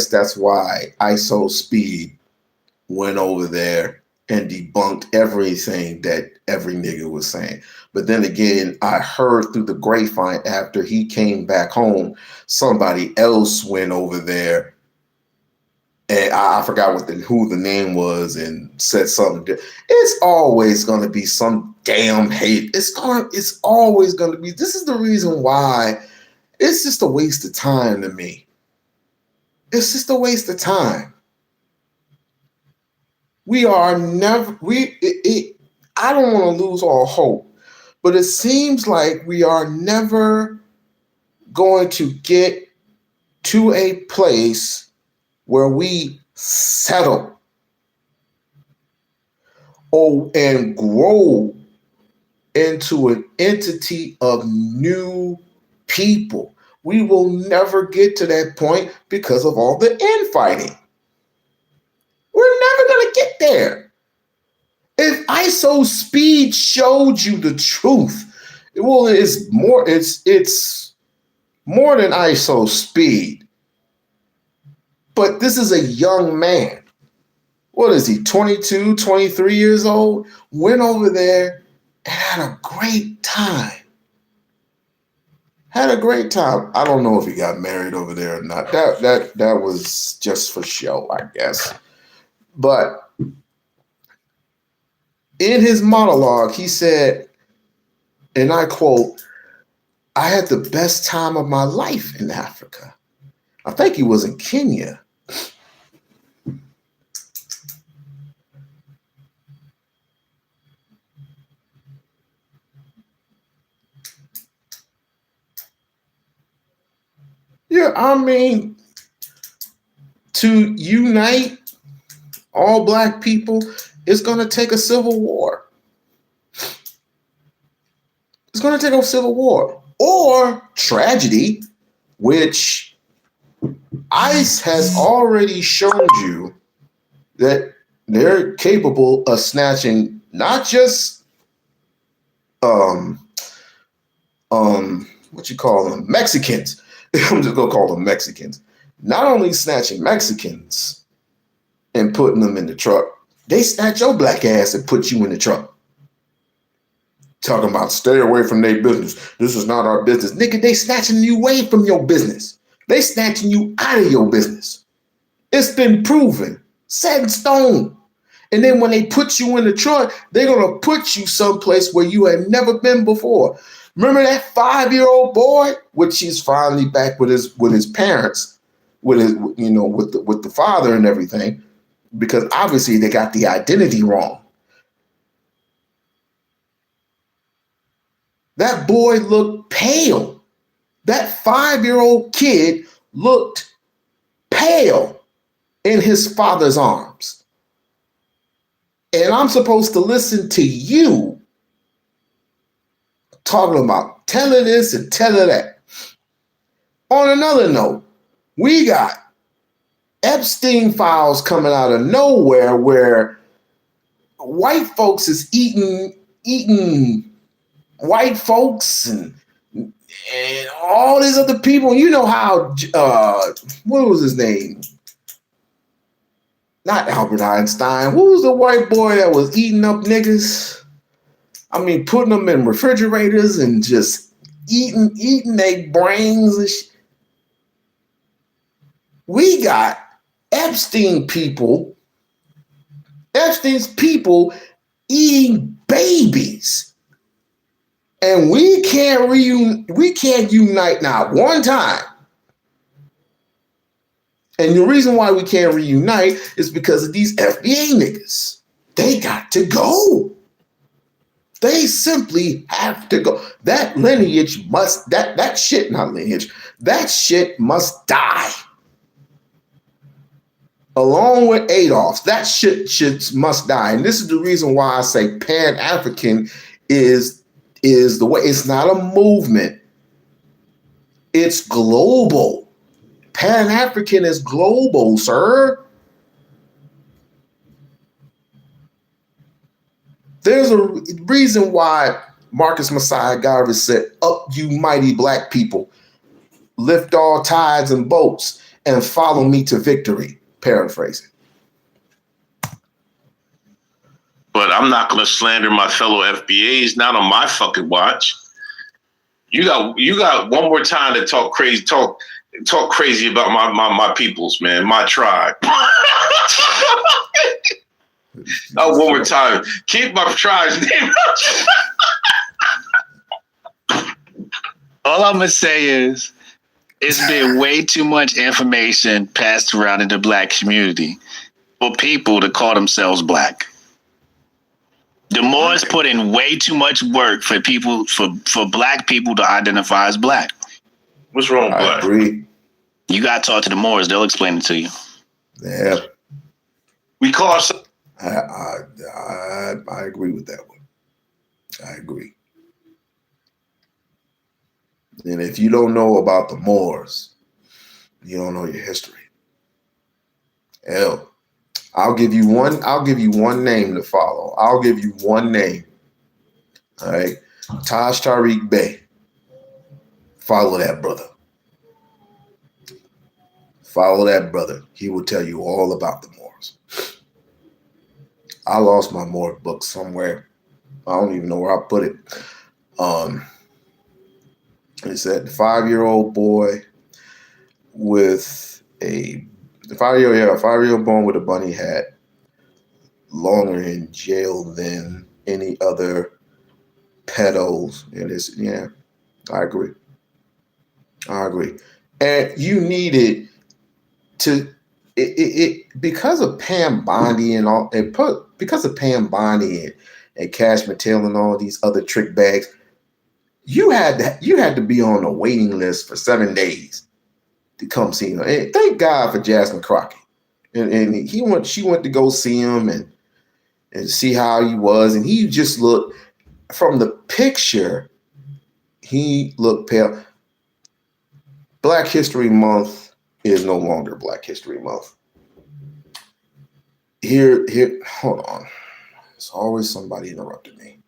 that's why ISO Speed went over there and debunked everything that every nigga was saying. But then again, I heard through the grapevine after he came back home, somebody else went over there, and I forgot who the name was, and said something. It's always going to be some damn hate. It's always going to be. This is the reason why it's just a waste of time to me. It's just a waste of time. We are never. I don't want to lose all hope, but it seems like we are never going to get to a place where we settle and grow into an entity of new people. We will never get to that point because of all the infighting. We're never going to get there. If ISO Speed showed you the truth, it's more than ISO Speed. But this is a young man. What is he, 22, 23 years old? Went over there and had a great time. Had a great time. I don't know if he got married over there or not. That was just for show, I guess. But in his monologue, he said, and I quote, "I had the best time of my life in Africa." I think he was in Kenya. Yeah, I mean, to unite all black people, it's going to take a civil war. It's going to take a civil war or tragedy, which ICE has already shown you that they're capable of snatching not just what you call them, Mexicans. I'm just gonna call them Mexicans. Not only snatching Mexicans and putting them in the truck, they snatch your black ass and put you in the truck. Talking about stay away from their business. This is not our business. Nigga, they snatching you away from your business. They snatching you out of your business. It's been proven, set in stone. And then when they put you in the truck, they're gonna put you someplace where you had never been before. Remember that 5-year-old boy, which he's finally back with his parents, with the father and everything, because obviously they got the identity wrong. That boy looked pale. That 5-year-old kid looked pale in his father's arms. And I'm supposed to listen to you talking about telling this and telling that. On another note, we got Epstein files coming out of nowhere where white folks is eating white folks and all these other people. You know how, what was his name? Not Albert Einstein. Who was the white boy that was eating up niggas? I mean, putting them in refrigerators and just eating their brains and shit. We got Epstein's people eating babies. And we can't unite not one time. And the reason why we can't reunite is because of these FBA niggas. They got to go. They simply have to go. That lineage must, that shit, not lineage, that shit must die. Along with Adolf, that shit must die. And this is the reason why I say Pan-African is the way. It's not a movement. It's global. Pan-African is global, sir. There's a reason why Marcus Messiah Garvey said, "Up, you mighty black people, lift all tides and boats and follow me to victory." Paraphrasing. But I'm not going to slander my fellow FBAs, not on my fucking watch. You got one more time to talk crazy about my peoples, man, my tribe. One more time. Keep my tribe's name. All I'm gonna say is, it's been way too much information passed around in the black community for people to call themselves black. The Moors put in way too much work for people, for black people to identify as black. What's wrong with black? I agree. You gotta talk to the Moors; they'll explain it to you. Yeah, we call ourselves. I agree with that one. I agree. And if you don't know about the Moors, you don't know your history. Hell, I'll give you one name to follow. I'll give you one name. All right. Taj Tariq Bey. Follow that brother. Follow that brother. He will tell you all about the Moors. I lost my Moor book somewhere. I don't even know where I put it. It said the 5-year-old boy with a 5-year-old born with a bunny hat, longer in jail than any other pedos. And it's, yeah, I agree. And you needed to because of Pam Bondi and all, because of Pam Bondi and Cash Mattel and all these other trick bags, you had to be on a waiting list for 7 days to come see him. And thank God for Jasmine Crockett. And she went to go see him and see how he was. And he just looked, from the picture, he looked pale. Black History Month is no longer Black History Month. Here, hold on. There's always somebody interrupting me.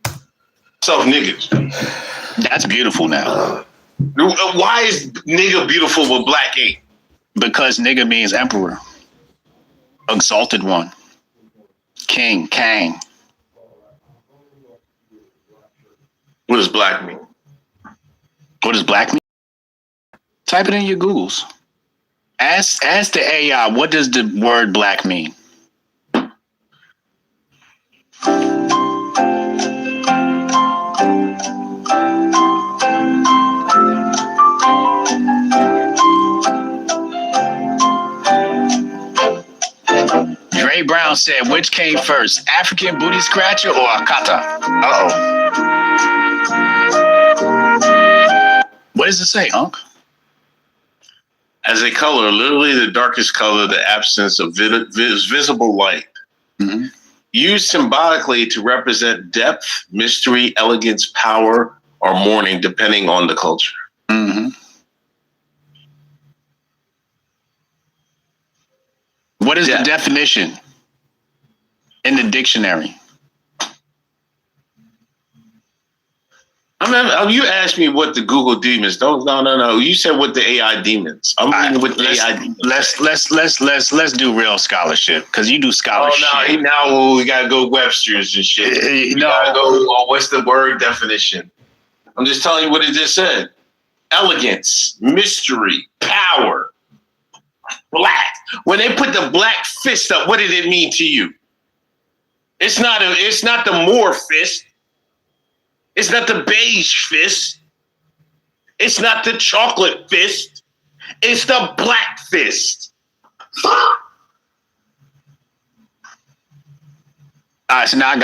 So niggas. That's beautiful now. Why is nigga beautiful but black ain't? Because nigga means emperor. Exalted one. King, Kang. What does black mean? What does black mean? Type it in your Googles. Ask the AI, what does the word black mean? Dre Brown said, which came first, African booty scratcher or Akata? What does it say, Unc? As a color, literally the darkest color, the absence of visible light. Mm-hmm. Used symbolically to represent depth, mystery, elegance, power, or mourning, depending on the culture. Mm-hmm. What is the definition in the dictionary? I mean, you asked me what the Google demons. No. You said what the AI demons. I'm reading what the AI demons. Let's do real scholarship, because you do scholarship. Oh no, now we gotta go Webster's and shit. We gotta go. What's the word definition? I'm just telling you what it just said. Elegance, mystery, power, black. When they put the black fist up, what did it mean to you? It's not the Moor fist. It's not the beige fist. It's not the chocolate fist. It's the black fist. All right, so now I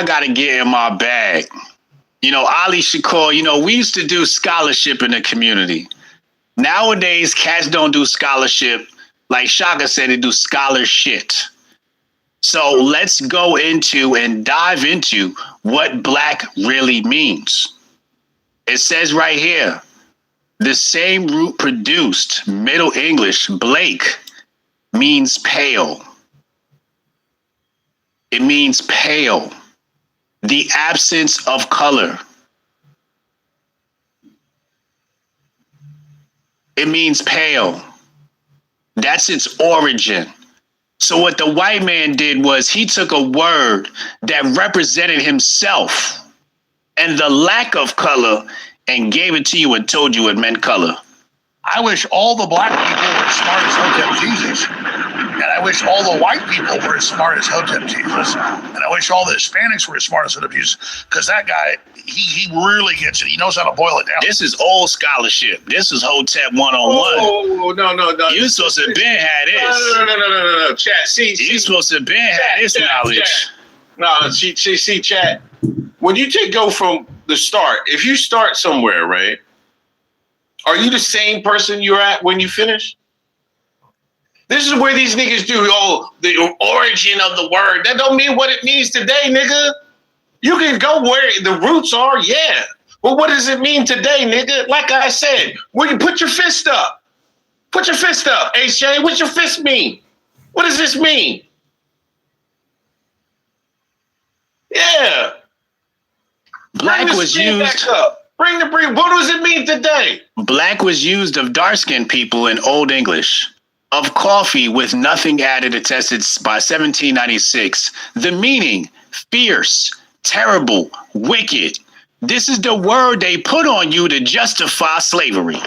gotta get in my bag. Ali Shakur, we used to do scholarship in the community. Nowadays, cats don't do scholarship. Like Shaka said, they do scholar shit. So let's go into and dive into what black really means. It says right here, the same root produced, Middle English, Blake, means pale. It means pale. The absence of color. It means pale. That's its origin. So what the white man did was he took a word that represented himself and the lack of color and gave it to you and told you it meant color. I wish all the black people were as smart as Hotep Jesus. And I wish all the white people were as smart as Hotep Jesus. And I wish all the Hispanics were as smart as Hotep Jesus. Because that guy, he really gets it. He knows how to boil it down. This is old scholarship. This is Hotep 101. Oh, no. You supposed to have been had this. No. Chat, see. You supposed to have been had this knowledge. Chat. No, see, chat. When you go from the start, if you start somewhere, right? Are you the same person you're at when you finish? This is where these niggas do, the origin of the word. That don't mean what it means today, nigga. You can go where the roots are, yeah. But what does it mean today, nigga? Like I said, when you put your fist up. Put your fist up, HJ. What's your fist mean? What does this mean? Yeah. Black was used. Bring the brief. What does it mean today? Black was used of dark-skinned people in Old English. Of coffee with nothing added, attested by 1796. The meaning, fierce, terrible, wicked. This is the word they put on you to justify slavery.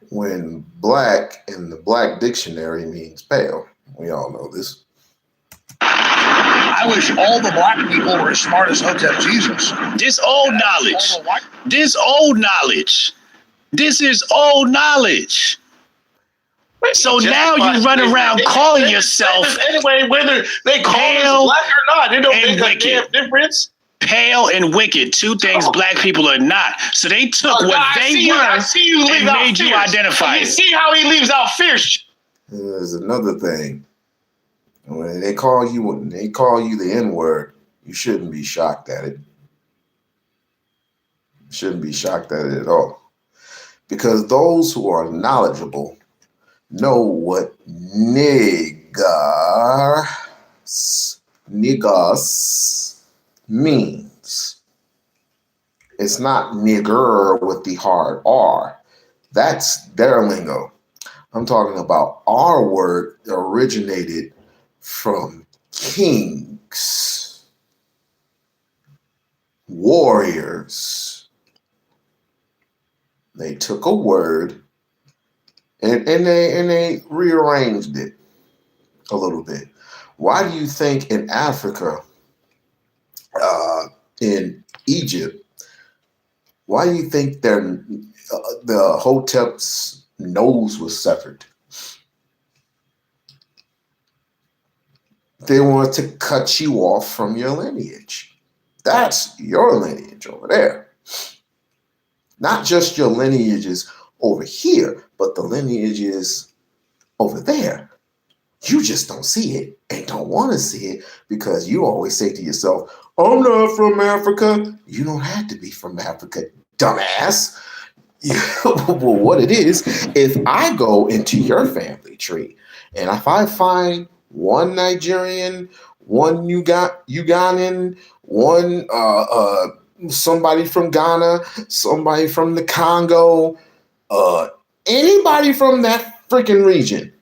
When black in the Black Dictionary means pale. We all know this. I wish all the black people were as smart as Hotep Jesus. This old knowledge. This old knowledge. This is old knowledge. So now you run around calling yourself anyway, whether they call us black or not, it don't make a damn difference. Pale and wicked, two things black people are not. So they took what they were and made you identify it. You see how he leaves out fierce. There's another thing. When they call you the N-word, you shouldn't be shocked at it. You shouldn't be shocked at it at all. Because those who are knowledgeable know what niggas means. It's not nigger with the hard R. That's their lingo. I'm talking about our word originated from kings, warriors. They took a word and they rearranged it a little bit. Why do you think in Africa, in Egypt, why do you think the Hotep's nose was severed? They wanted to cut you off from your lineage. That's your lineage over there. Not just your lineages over here, but the lineages over there. You just don't see it and don't want to see it because you always say to yourself, I'm not from Africa. You don't have to be from Africa, dumbass. Well, what it is, if I go into your family tree and if I find one Nigerian, one Ugandan, one somebody from Ghana, somebody from the Congo, anybody from that freaking region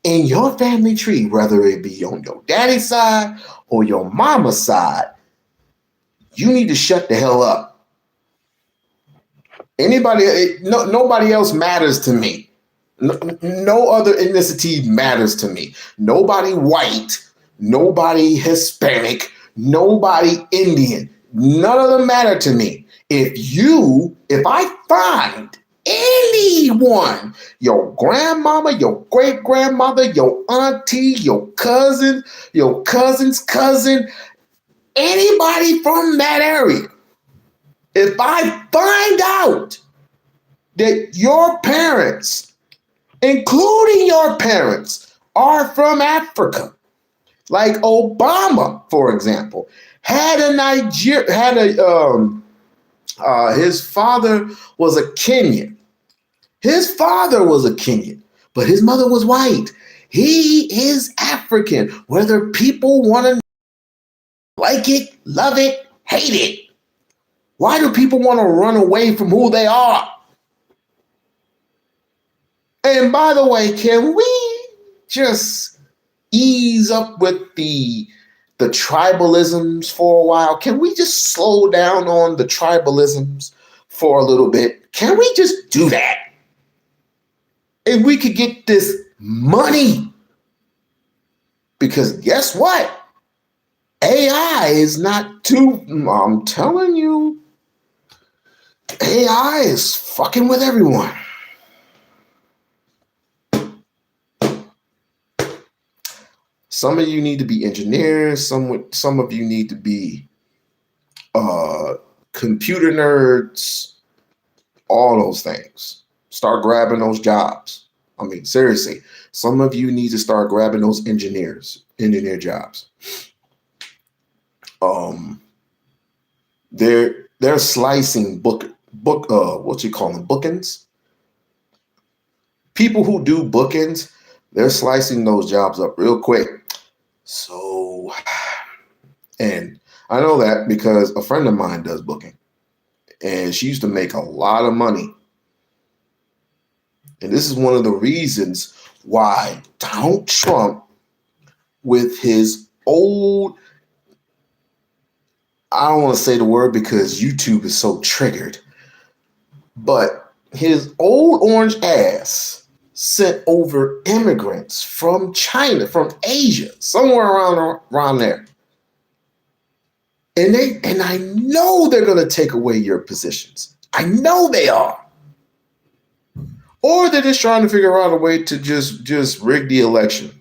in your family tree, whether it be on your daddy's side or your mama's side, you need to shut the hell up. Nobody else matters to me. No other ethnicity matters to me. Nobody white, nobody Hispanic, nobody Indian. None of them matter to me. If I find anyone, your grandmama, your great grandmother, your auntie, your cousin, your cousin's cousin, anybody from that area, if I find out that your parents, including your parents, are from Africa, like Obama, for example, his father was a Kenyan. His father was a Kenyan, but his mother was white. He is African, whether people want to like it, love it, hate it. Why do people want to run away from who they are? And by the way, can we just ease up with the tribalisms for a while? Can we just slow down on the tribalisms for a little bit? Can we just do that? And we could get this money. Because guess what? AI is not too, I'm telling you, AI is fucking with everyone. Some of you need to be engineers. Some of you need to be computer nerds. All those things. Start grabbing those jobs. I mean, seriously, some of you need to start grabbing those engineer jobs. They're slicing bookends. People who do bookends, they're slicing those jobs up real quick. So, and I know that because a friend of mine does booking, and she used to make a lot of money. And this is one of the reasons why Donald Trump, with his old, I don't want to say the word because YouTube is so triggered, but his old orange ass sent over immigrants from China, from Asia, somewhere around there. And I know they're going to take away your positions. I know they are. Or they're just trying to figure out a way to just rig the election.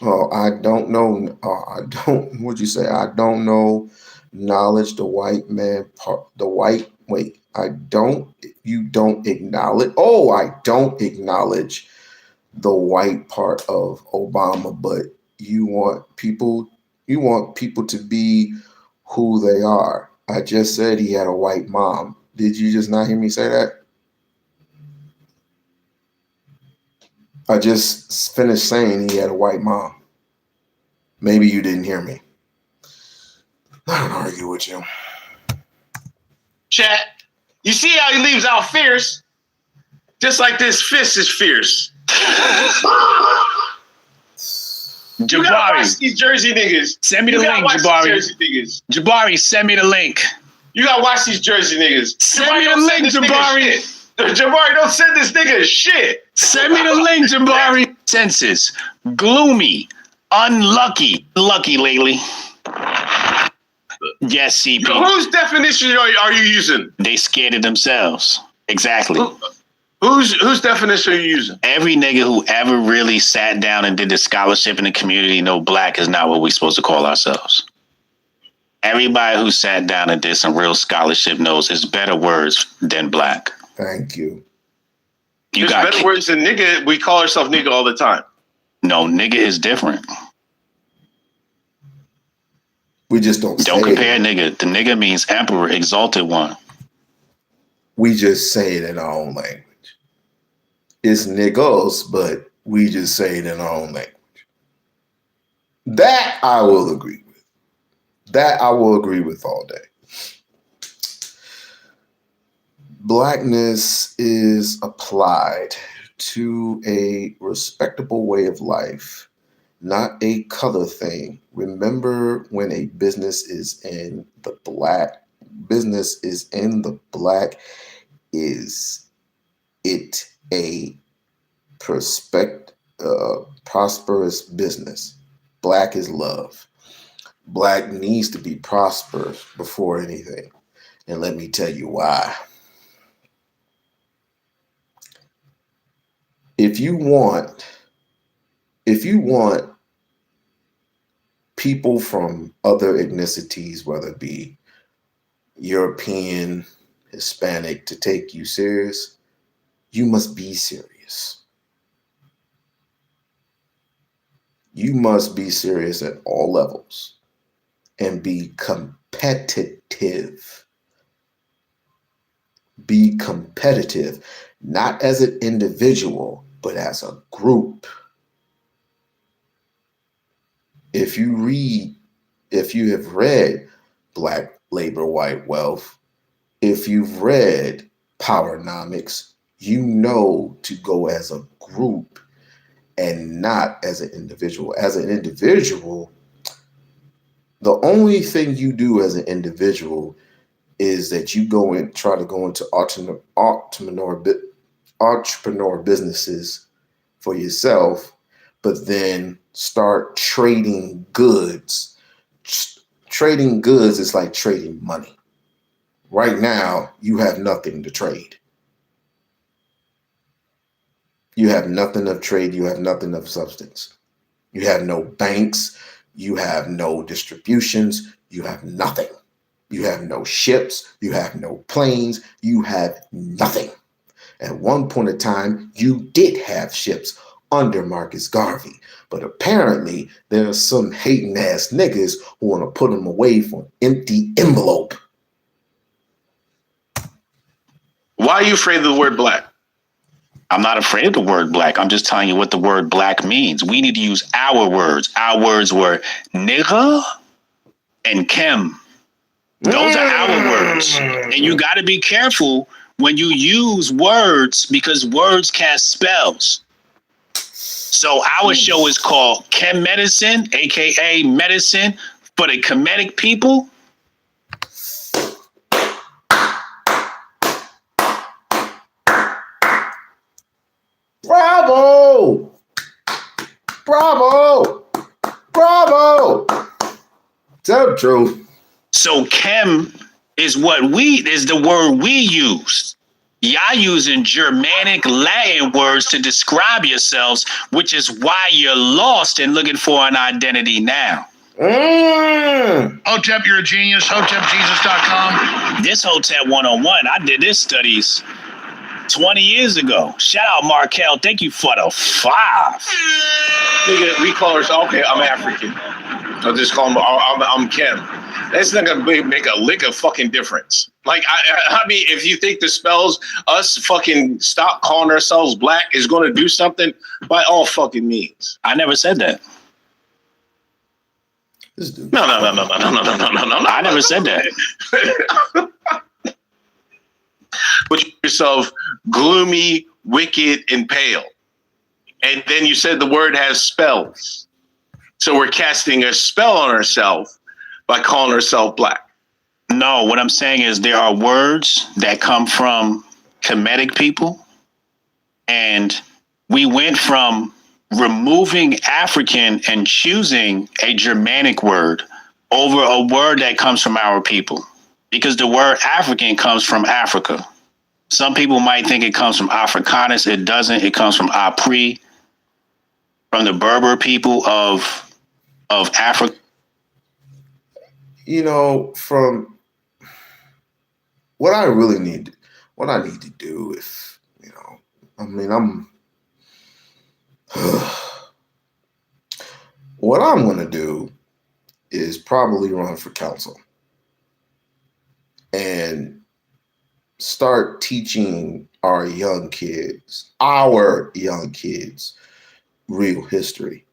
Oh, I don't know. What'd you say? I don't know knowledge, the white man part, you don't acknowledge. Oh, I don't acknowledge the white part of Obama, but you want people to be who they are. I just said he had a white mom. Did you just not hear me say that? I just finished saying he had a white mom. Maybe you didn't hear me. I don't argue with you. Chat, you see how he leaves out fierce? Just like this fist is fierce. You gotta watch these Jersey niggas. Send me the link, Jabari. Jabari, send me the link. You gotta watch these Jersey niggas. Send me the link, Jabari. Jabari, don't send this nigga shit. Send me the link, Jabari. Census. Gloomy. Unlucky. Lucky lately. Yes, CP. Whose definition are you using? They scared of themselves. Exactly. Whose definition are you using? Every nigga who ever really sat down and did the scholarship in the community know black is not what we're supposed to call ourselves. Everybody who sat down and did some real scholarship knows it's better words than black. Thank you. There's better words than nigga. We call ourselves nigga all the time. No, nigga is different. We just don't compare nigga. The nigga means emperor, exalted one. We just say it in our own language. It's niggas, but we just say it in our own language. That I will agree with. That I will agree with all day. Blackness is applied to a respectable way of life, not a color thing. Remember, when a business is in the black, is it a prosperous business? Black is love. Black needs to be prosperous before anything. And let me tell you why. If you want people from other ethnicities, whether it be European, Hispanic, to take you serious, you must be serious. You must be serious at all levels and be competitive. Be competitive, not as an individual, but as a group. If you have read Black Labor, White Wealth, if you've read Powernomics, you know to go as a group and not as an individual. As an individual, the only thing you do as an individual is that you go and try to go into entrepreneur businesses for yourself, but then start trading goods. Trading goods is like trading money. Right now, you have nothing to trade. You have nothing of trade. You have nothing of substance. You have no banks. You have no distributions. You have nothing. You have no ships. You have no planes. You have nothing. At one point in time, you did have ships under Marcus Garvey, but apparently there are some hating ass niggas who want to put them away for an empty envelope. Why are you afraid of the word black? I'm not afraid of the word black. I'm just telling you what the word black means. We need to use our words. Our words were nigga and Kim. Those are our words. And you got to be careful when you use words because words cast spells. So our show is called Chem Medicine, aka Medicine for the Kemetic people. Bravo! Bravo! Bravo! Tell the truth. So chem is the word we use. Y'all using Germanic Latin words to describe yourselves, which is why you're lost and looking for an identity now. Hotep, you're a genius. HotepJesus.com. This Hotep 101, I did this studies 20 years ago. Shout out Markel. Thank you for the 5. Nigga, we call ourselves, okay, I'm African. I'll just call him, I'm Kim. That's not going to make a lick of fucking difference. Like, I mean, if you think the spells, us fucking stop calling ourselves black is going to do something, by all fucking means. I never said that. No. I never said that. Put yourself gloomy, wicked, and pale. And then you said the word has spells. So we're casting a spell on ourselves by calling ourselves black. No, what I'm saying is there are words that come from Kemetic people. And we went from removing African and choosing a Germanic word over a word that comes from our people. Because the word African comes from Africa. Some people might think it comes from Africanus. It doesn't. It comes from Apri, from the Berber people of Africa. You know, from what I need to do is, you know, I mean, what I'm going to do is probably run for council and start teaching our young kids, real history.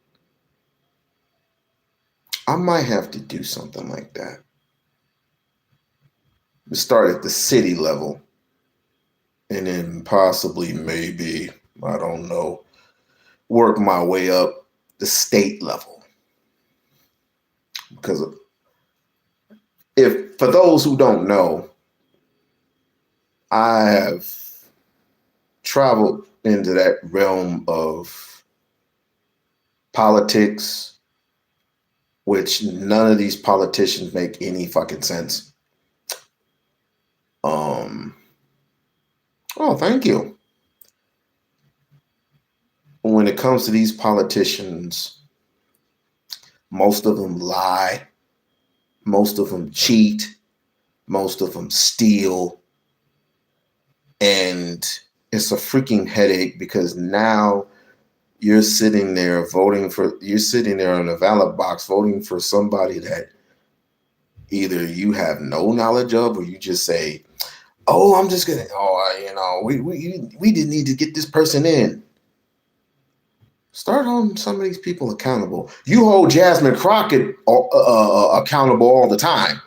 I might have to do something like that. Start at the city level and then possibly maybe, I don't know, work my way up the state level. Because for those who don't know, I have traveled into that realm of politics, which none of these politicians make any fucking sense. Oh, thank you. When it comes to these politicians, most of them lie, most of them cheat, most of them steal, and it's a freaking headache because now you're sitting there on a ballot box voting for somebody that either you have no knowledge of, or you just say, "Oh, I'm just gonna, we didn't need to get this person in." Start holding some of these people accountable. You hold Jasmine Crockett accountable all the time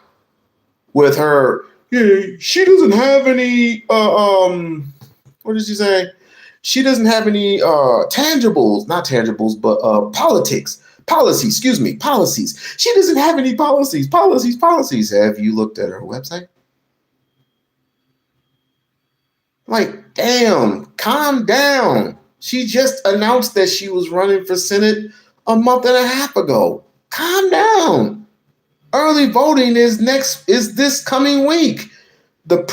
with her. She doesn't have any. What did she say? She doesn't have any policies. Policies. She doesn't have any policies. Have you looked at her website? Like, damn, calm down. She just announced that she was running for Senate a month and a half ago. Calm down. Early voting is this coming week. The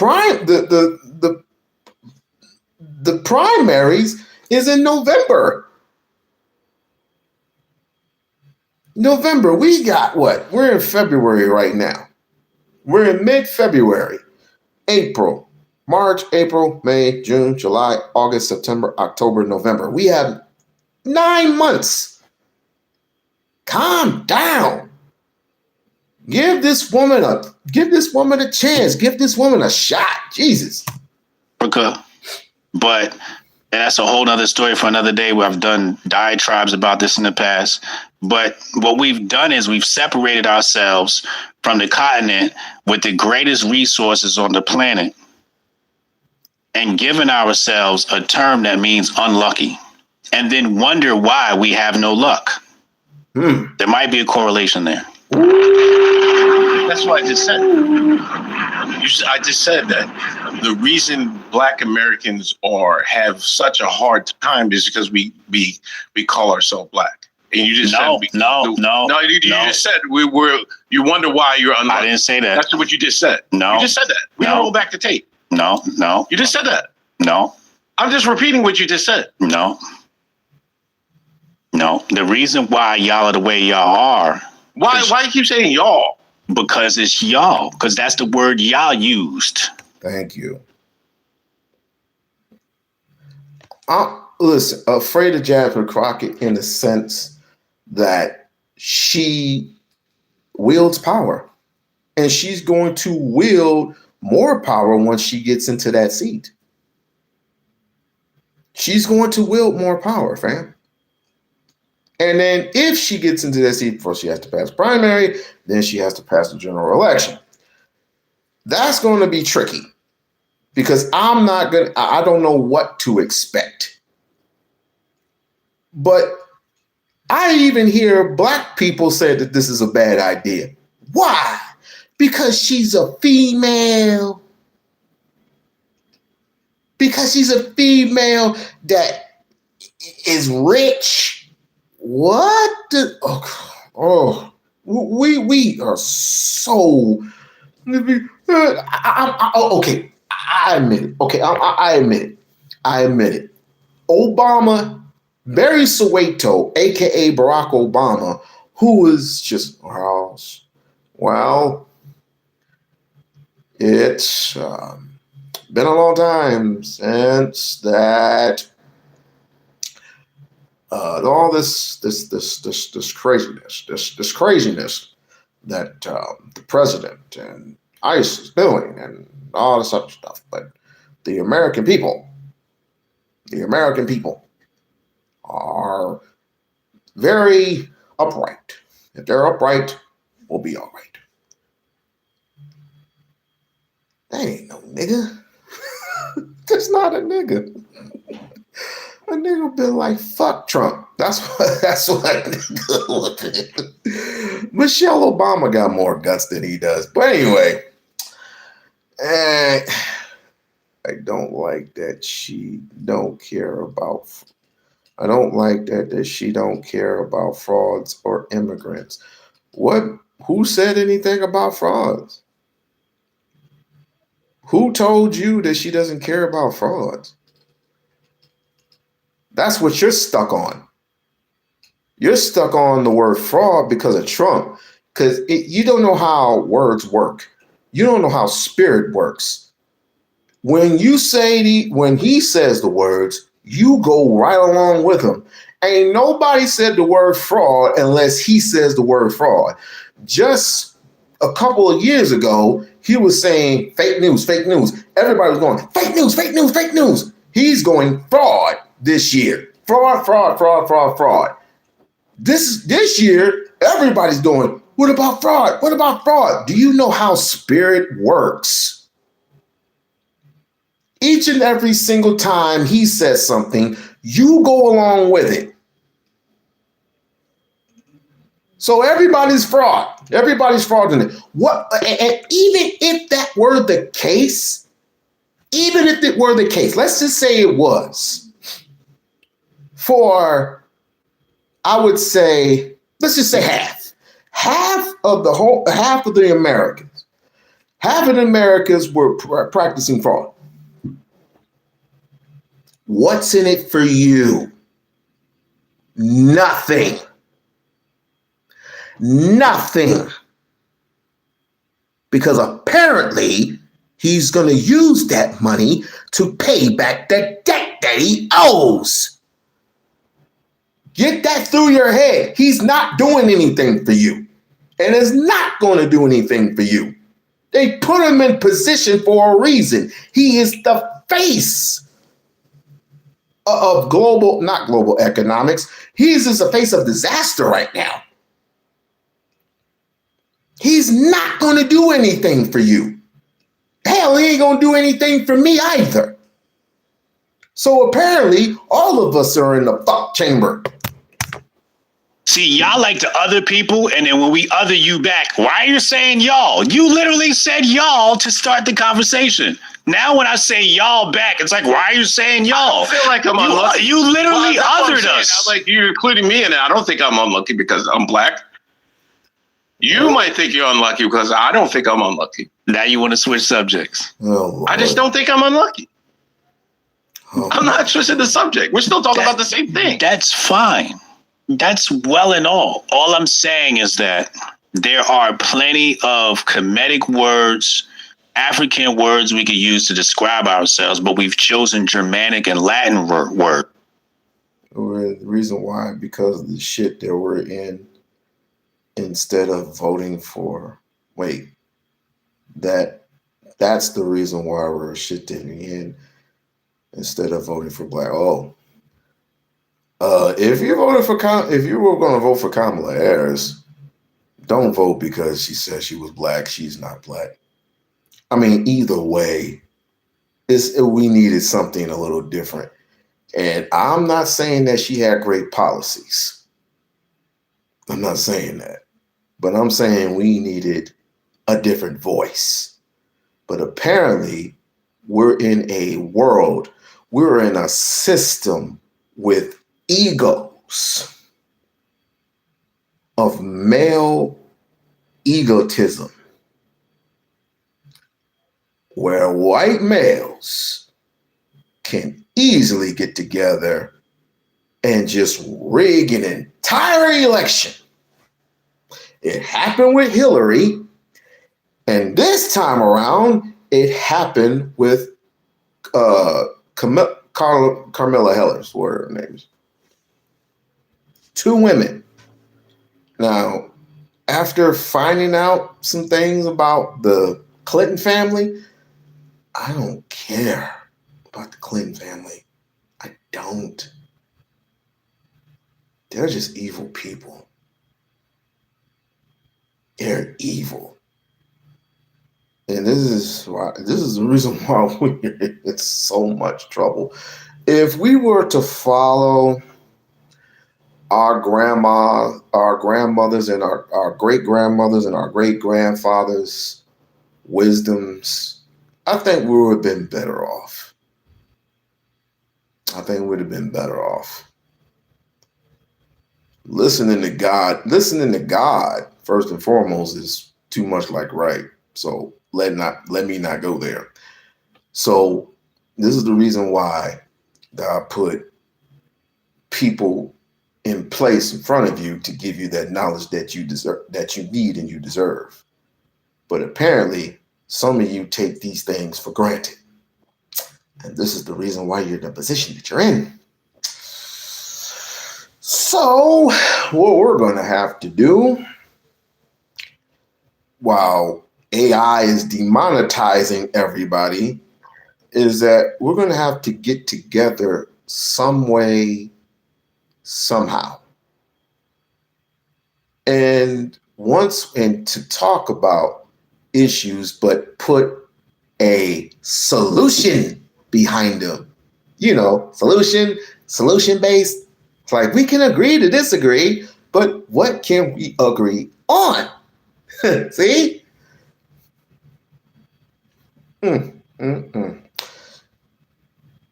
primaries is in November. We got what? We're in February right now. We're in mid-February. April, March, April, May, June, July, August, September, October, November. We have 9 months. Calm down. Give this woman a chance. Give this woman a shot. Jesus. But that's a whole other story for another day where I've done diatribes about this in the past. But what we've done is we've separated ourselves from the continent with the greatest resources on the planet and given ourselves a term that means unlucky, and then wonder why we have no luck. There might be a correlation there. That's what I just said. I just said that the reason Black Americans have such a hard time is because we call ourselves Black. And you just said just said you wonder why you're unlucky. I didn't say that. That's what you just said. No. You just said that. We don't roll back the tape. No. You just said that. No. I'm just repeating what you just said. No. The reason why y'all are the way y'all are. Why you keep saying y'all? Because it's y'all. Because that's the word y'all used. Thank you. Listen, afraid of Jasmine Crockett in the sense that she wields power. And she's going to wield more power once she gets into that seat. She's going to wield more power, fam. And then if she gets into that seat, first she has to pass primary, then she has to pass the general election. That's going to be tricky because I don't know what to expect. But I even hear Black people say that this is a bad idea. Why? Because she's a female. Because she's a female that is rich. What? We are so. Okay, I admit it. Okay, I admit it. Obama, Barry Soweto, aka Barack Obama, who was just it's been a long time since that. All this craziness that the president and ICE is doing and all this other stuff. But the American people are very upright. If they're upright, we'll be all right. That ain't no nigga. That's not a nigga. A nigga been like, fuck Trump. That's what a nigga look at. Michelle Obama got more guts than he does. But anyway, I don't like that she don't care about. I don't like that she don't care about frauds or immigrants. Who said anything about frauds? Who told you that she doesn't care about frauds? That's what you're stuck on. You're stuck on the word fraud because of Trump. Because you don't know how words work. You don't know how spirit works. When he says the words, you go right along with him. Ain't nobody said the word fraud unless he says the word fraud. Just a couple of years ago, he was saying fake news, fake news. Everybody was going, fake news, fake news, fake news. He's going fraud this year. Fraud, fraud, fraud, fraud, fraud. This year, everybody's going, what about fraud? What about fraud? Do you know how spirit works? Each and every single time he says something, you go along with it. So everybody's fraud. Everybody's fraudulent. And even if that were the case, let's just say it was. For, I would say, let's just say half. Half of the Americans. Half of the Americans were practicing fraud. What's in it for you? Nothing. Nothing. Because apparently he's going to use that money to pay back the debt that he owes. Get that through your head. He's not doing anything for you. And is not going to do anything for you. They put him in position for a reason. He is the face of not global economics. He's just the face of disaster right now. He's not going to do anything for you. Hell, he ain't going to do anything for me either. So apparently, all of us are in the fuck chamber. See, y'all like the other people, and then when we other you back, why are you saying y'all? You literally said y'all to start the conversation. Now when I say y'all back, it's like, why are you saying y'all? I feel like I'm unlucky. You literally othered us. Like you're including me in it. I don't think I'm unlucky because I'm black. You might think you're unlucky because I don't think I'm unlucky. Now you want to switch subjects. Oh, I just don't think I'm unlucky. I'm not switching the subject. We're still talking about the same thing. That's fine. That's well and all. All I'm saying is that there are plenty of Kemetic words, African words we could use to describe ourselves, but we've chosen Germanic and Latin word. The reason why, because of the shit that we're in, instead of voting for, that's the reason why we're shit that we in, instead of voting for black. If you were going to vote for Kamala Harris, don't vote because she said she was black. She's not black. I mean, either way, we needed something a little different. And I'm not saying that she had great policies. I'm not saying that. But I'm saying we needed a different voice. But apparently, we're in a system with egos of male egotism, where white males can easily get together and just rig an entire election. It happened with Hillary, and this time around, it happened with Carmela Heller's, what her name is. 2 women. Now, after finding out some things about the Clinton family, I don't care about the Clinton family. I don't. They're just evil people. They're evil. And this is the reason why we're in so much trouble. If we were to follow our grandmothers and our great-grandmothers and our great-grandfathers' wisdoms, I think we would have been better off. Listening to God first and foremost is too much like right. So let me not go there. So this is the reason why God put people in place in front of you to give you that knowledge that you deserve, that you need and you deserve. But apparently, some of you take these things for granted. And this is the reason why you're in the position that you're in. So what we're going to have to do, while AI is demonetizing everybody, is that we're going to have to get together some way, somehow. And to talk about issues, but put a solution behind them. You know, solution based. It's like we can agree to disagree, but what can we agree on? See?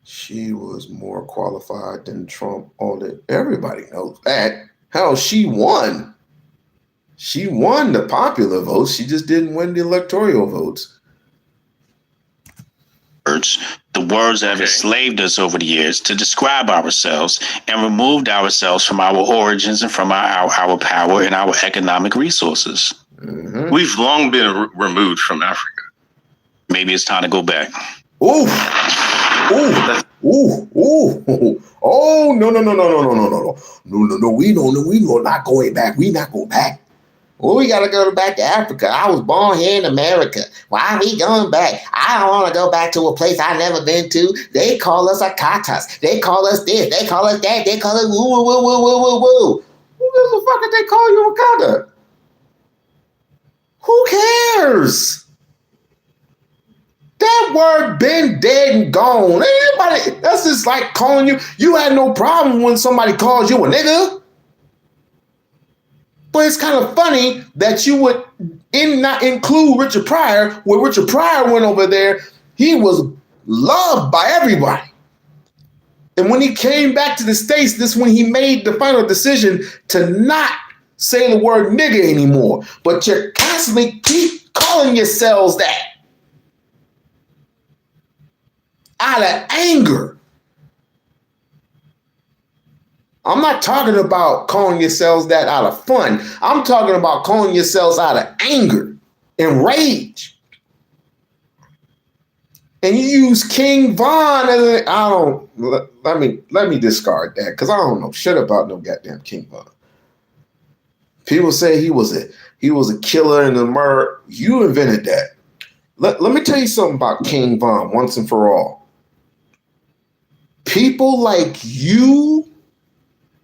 She was more qualified than Trump on it. Everybody knows that. Hell, she won. She won the popular votes. She just didn't win the electoral votes. The words that have enslaved us over the years to describe ourselves and removed ourselves from our origins and from our power and our economic resources. Mm-hmm. We've long been removed from Africa. Maybe it's time to go back. Ooh. Oh, no. We not going back. We not go back. Well, we got to go back to Africa. I was born here in America. Why are we going back? I don't want to go back to a place I've never been to. They call us Akatas. They call us this. They call us that. They call us woo. Who the fuck did they call you Akata? Who cares? That word been dead and gone. Anybody, that's just like calling you. You had no problem when somebody calls you a nigga. But it's kind of funny that you would not include Richard Pryor. When Richard Pryor went over there, he was loved by everybody. And when he came back to the States, this is when he made the final decision to not say the word nigga anymore. But you constantly keep calling yourselves that out of anger. I'm not talking about calling yourselves that out of fun. I'm talking about calling yourselves out of anger and rage. And you use King Von as let me discard that because I don't know shit about no goddamn King Von. People say he was a killer and a murderer. You invented that. Let me tell you something about King Von once and for all. People like you,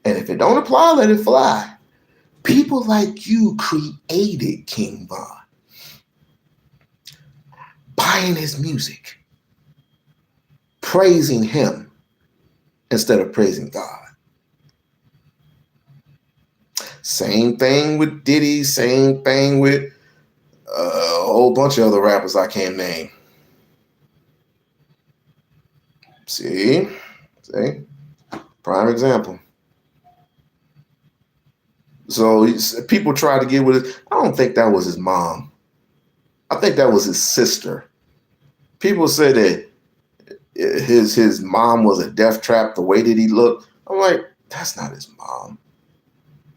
and if it don't apply, let it fly. People like you created King Von. Buying his music. Praising him instead of praising God. Same thing with Diddy. Same thing with a whole bunch of other rappers I can't name. See? Prime example. So people try to get with it. I don't think that was his mom. I think that was his sister. People say that his mom was a death trap, the way that he looked. I'm like, that's not his mom.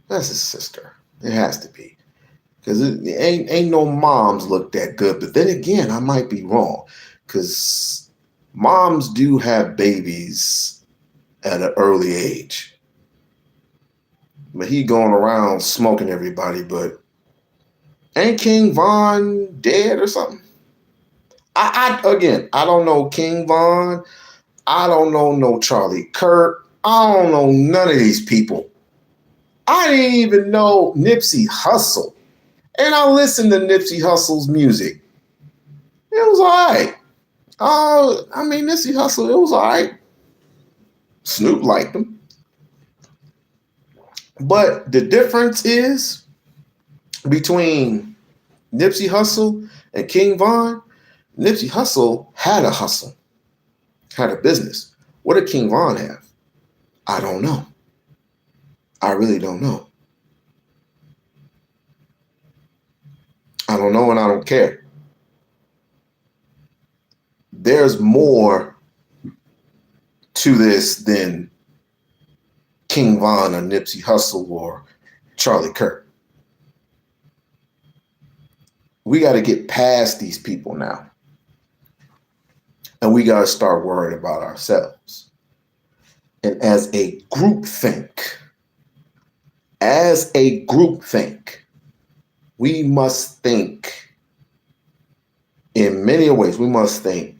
That's his sister. It has to be. Because it ain't no moms look that good. But then again, I might be wrong. Because moms do have babies at an early age. But he going around smoking everybody. But ain't King Von dead or something? I don't know King Von. I don't know no Charlie Kirk. I don't know none of these people. I didn't even know Nipsey Hussle. And I listened to Nipsey Hussle's music. It was all right. Nipsey Hussle, it was all right. Snoop liked him. But the difference is between Nipsey Hussle and King Von, Nipsey Hussle had a hustle, had a business. What did King Von have? I don't know. I really don't know. I don't know and I don't care. There's more to this than King Von or Nipsey Hussle or Charlie Kirk. We got to get past these people now. And we got to start worrying about ourselves. And as a group think, we must think in many ways. We must think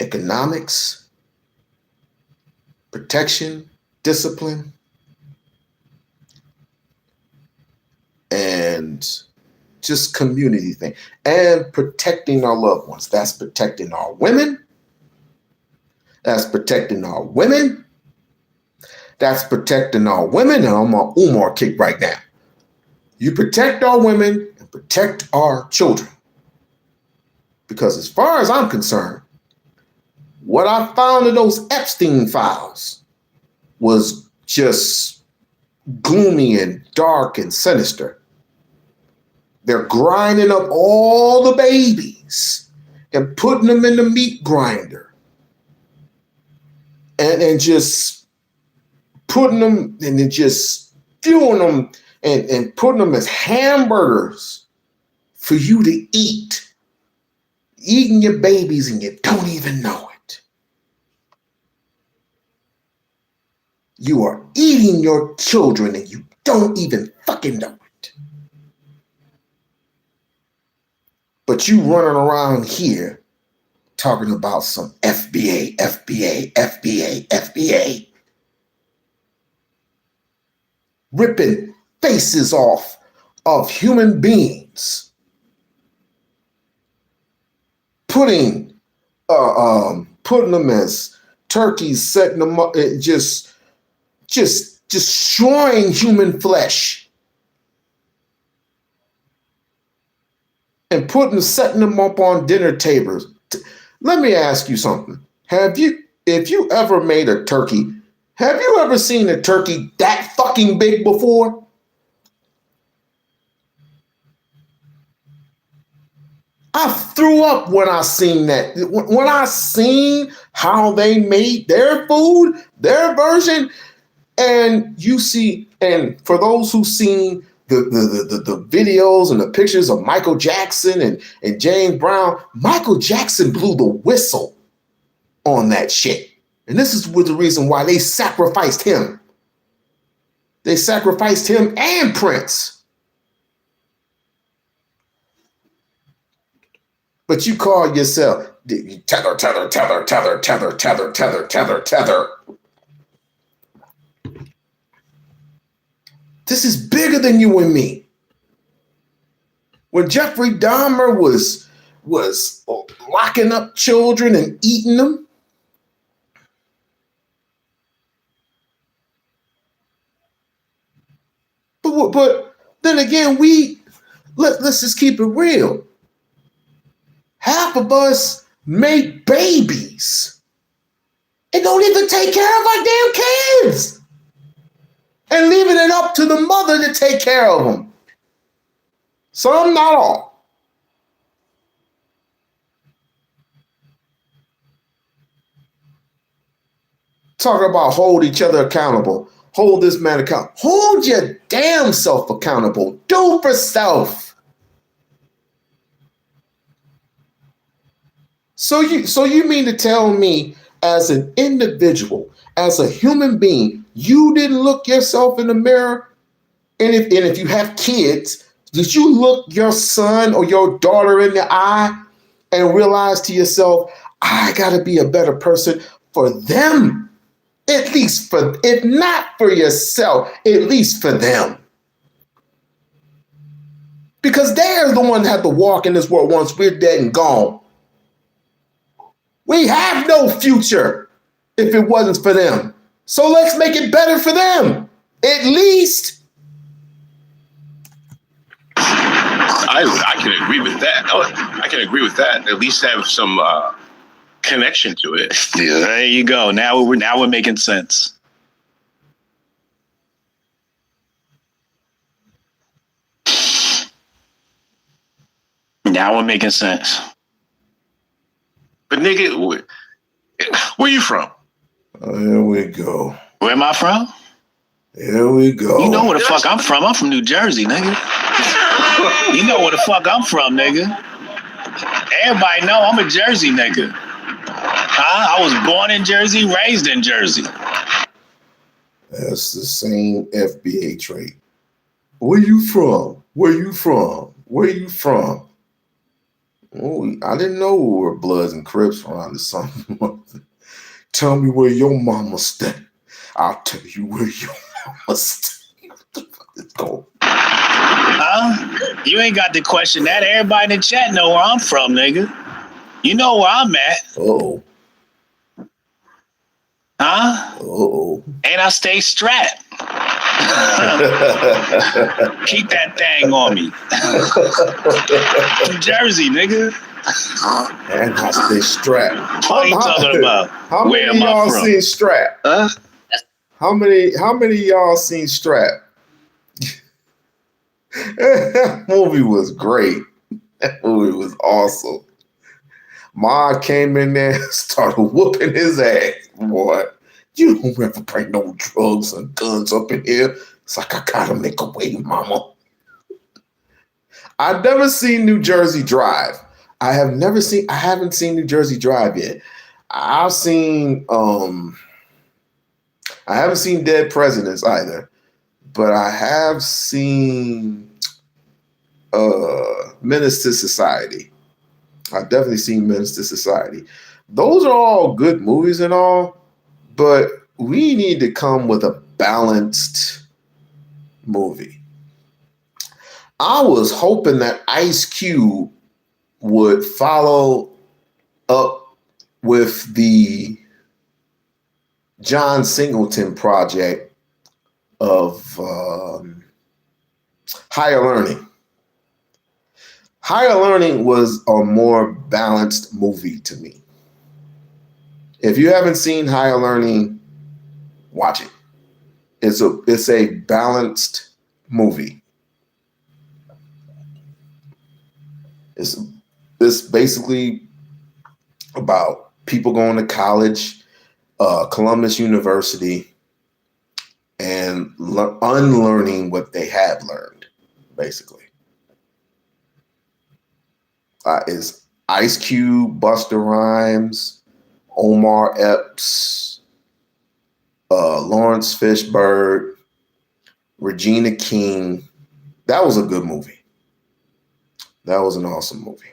economics, protection, discipline, and just community thing, and protecting our loved ones. That's protecting our women. That's protecting our women. That's protecting our women. And I'm on Umar kick right now. You protect our women and protect our children. Because as far as I'm concerned, what I found in those Epstein files was just gloomy and dark and sinister. They're grinding up all the babies and putting them in the meat grinder. And just putting them and then just fueling them and putting them as hamburgers for you to eat. Eating your babies and you don't even know it. You are eating your children and you don't even fucking know it. But you running around here talking about some FBA. Ripping faces off of human beings. Putting them as turkeys, setting them up, just destroying human flesh. And setting them up on dinner tables. Let me ask you something. If you ever made a turkey, have you ever seen a turkey that fucking big before? I threw up when I seen that. When I seen how they made their food, their version, and you see, and for those who've seen the videos and the pictures of Michael Jackson and James Brown, Michael Jackson blew the whistle on that shit. And this is the reason why they sacrificed him. They sacrificed him and Prince. But you call yourself tether. This is bigger than you and me. When Jeffrey Dahmer was locking up children and eating them, but then again, let's just keep it real. Half of us make babies and don't even take care of our damn kids. And leaving it up to the mother to take care of them. Some, not all. Talk about hold each other accountable. Hold this man accountable. Hold your damn self accountable. Do for self. So you mean to tell me as an individual, as a human being, you didn't look yourself in the mirror? And if you have kids, did you look your son or your daughter in the eye and realize to yourself, I gotta be a better person for them? At least if not for yourself, at least for them. Because they're the ones that have to walk in this world once we're dead and gone. We have no future if it wasn't for them. So let's make it better for them. At least. I can agree with that. I can agree with that. At least have some connection to it. Yeah, there you go. Now we're making sense. Now we're making sense. But nigga, where you from? Here we go. Where am I from? Here we go. You know where the fuck I'm from. I'm from New Jersey, nigga. You know where the fuck I'm from, nigga. Everybody know I'm a Jersey nigga. I was born in Jersey, raised in Jersey. That's the same FBA trait. Where you from? Where you from? Where you from? Oh, I didn't know we were Bloods and Crips around the something. Tell me where your mama stay. I'll tell you where your mama stay. Let's go. You ain't got to question that. Everybody in the chat know where I'm from, nigga. You know where I'm at. Uh-oh. Huh? Uh-oh. And I stay strapped. Keep that thing on me. From Jersey, nigga. And I stay strapped. What are you talking about? How many of y'all seen Strap? How many of y'all seen Strap? That movie was great. That movie was awesome. Ma came in there and started whooping his ass. Boy, you don't ever bring no drugs and guns up in here. It's like, I gotta make a way, mama. I've never seen New Jersey Drive. I haven't seen New Jersey Drive yet. I haven't seen Dead Presidents either, but I have seen Menace to Society. I've definitely seen Menace to Society. Those are all good movies and all, but we need to come with a balanced movie. I was hoping that Ice Cube would follow up with the John Singleton project of Higher Learning. Higher Learning was a more balanced movie to me. If you haven't seen Higher Learning, watch it. It's a balanced movie. It's basically about people going to college, Columbus University, and unlearning what they have learned, basically. It's Ice Cube, Busta Rhymes, Omar Epps, Lawrence Fishburne, Regina King. That was a good movie. That was an awesome movie.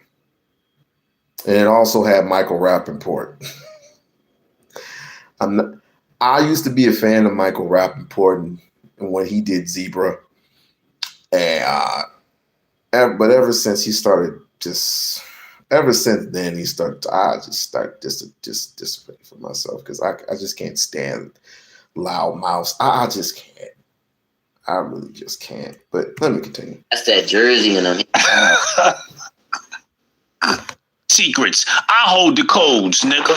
And it also had Michael Rappaport. I used to be a fan of Michael Rappaport and when he did Zebra. And but ever since then he started I just started disciplining for myself because I just can't stand loud mouths. I just can't. I really just can't. But let me continue. That's that Jersey in him. Secrets. I hold the codes, nigga.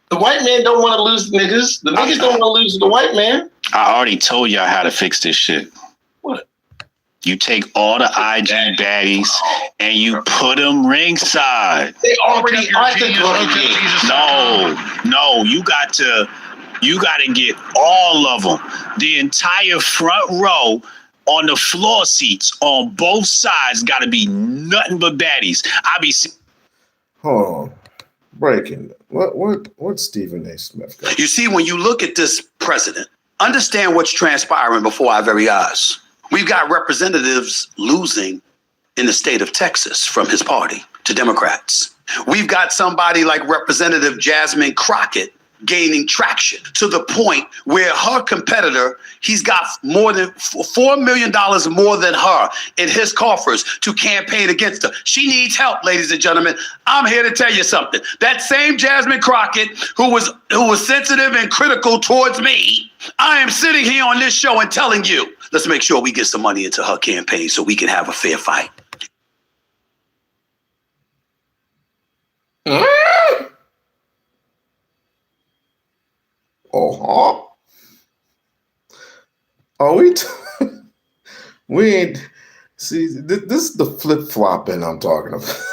The white man don't want to lose niggas. The niggas don't want to lose the white man. I already told y'all how to fix this shit. What? You take all the IG baddies and you put them ringside. They already are the No, you got to get all of them. The entire front row on the floor seats on both sides got to be nothing but baddies. Hold on. Breaking. What's Stephen A. Smith got? You see, when you look at this president, understand what's transpiring before our very eyes. We've got representatives losing in the state of Texas from his party to Democrats. We've got somebody like Representative Jasmine Crockett gaining traction to the point where her competitor, he's got more than $4 million more than her in his coffers to campaign against her. She needs help, ladies and gentlemen. I'm here to tell you something. That same Jasmine Crockett who was sensitive and critical towards me, I am sitting here on this show and telling you, let's make sure we get some money into her campaign so we can have a fair fight. We ain't. See, this is the flip-flopping I'm talking about.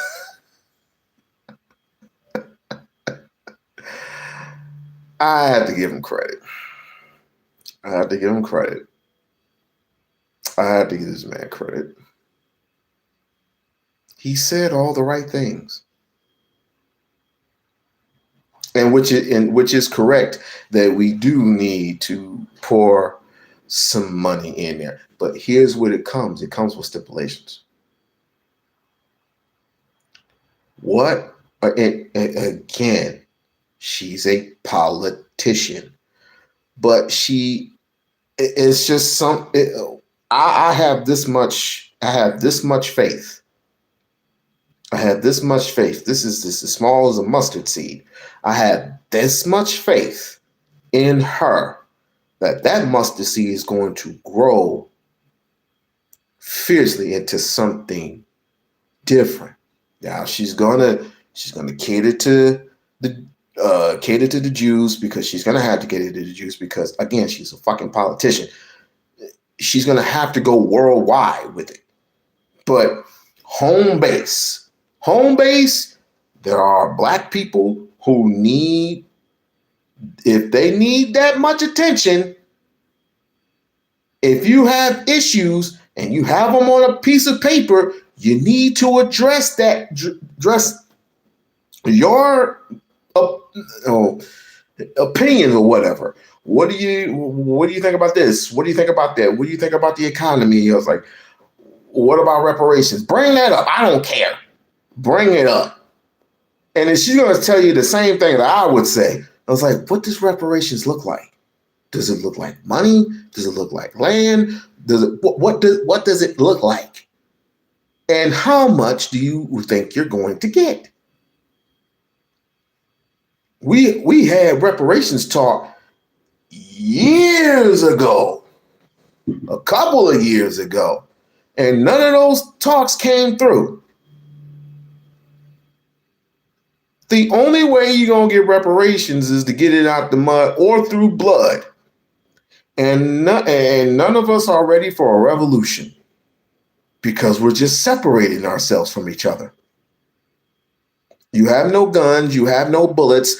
I have to give him credit. I have to give this man credit. He said all the right things. And which is correct that we do need to pour some money in there. But here's what it comes. It comes with stipulations. What? And again, she's a politician, but it's just I have this much faith. This is as small as a mustard seed. I have this much faith in her that mustard seed is going to grow fiercely into something different. Now she's gonna cater to the Jews, because she's gonna have to cater to the Jews, because again, she's a fucking politician. She's gonna have to go worldwide with it. But home base, there are black people who need, if they need that much attention, if you have issues and you have them on a piece of paper, you need to address your opinions or whatever. What do you think about this? What do you think about that? What do you think about the economy? I was like, what about reparations? Bring that up. I don't care. Bring it up. And then she's going to tell you the same thing that I would say. I was like, what does reparations look like? Does it look like money? Does it look like land? What does it look like? And how much do you think you're going to get? We had reparations talk years ago, a couple of years ago, and none of those talks came through. The only way you're going to get reparations is to get it out the mud or through blood. And none of us are ready for a revolution, because we're just separating ourselves from each other. You have no guns. You have no bullets.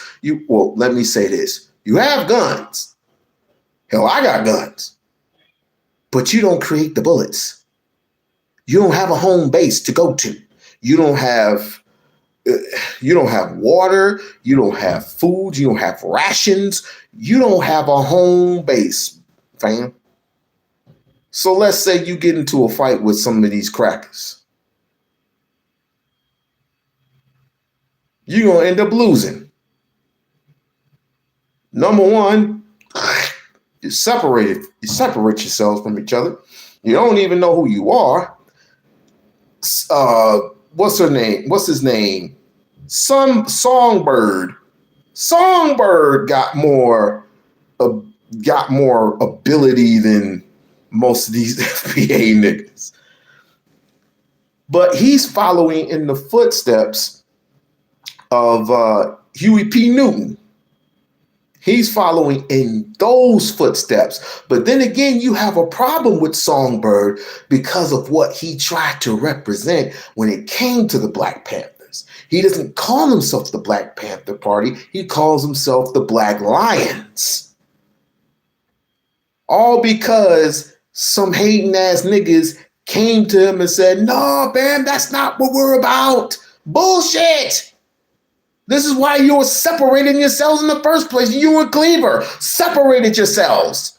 Well, let me say this. You have guns. Hell, I got guns. But you don't create the bullets. You don't have a home base to go to. You don't have water. You don't have food. You don't have rations. You don't have a home base, fam. So let's say you get into a fight with some of these crackers. You're going to end up losing. Number one, you separate yourselves from each other. You don't even know who you are. What's her name? What's his name? Songbird. Songbird got more ability than most of these FBA niggas. But he's following in the footsteps of Huey P. Newton. He's following in those footsteps. But then again, you have a problem with Songbird because of what he tried to represent when it came to the Black Panthers. He doesn't call himself the Black Panther Party. He calls himself the Black Lions. All because some hating ass niggas came to him and said, no, man, that's not what we're about. Bullshit. This is why you were separating yourselves in the first place. You and Cleaver separated yourselves.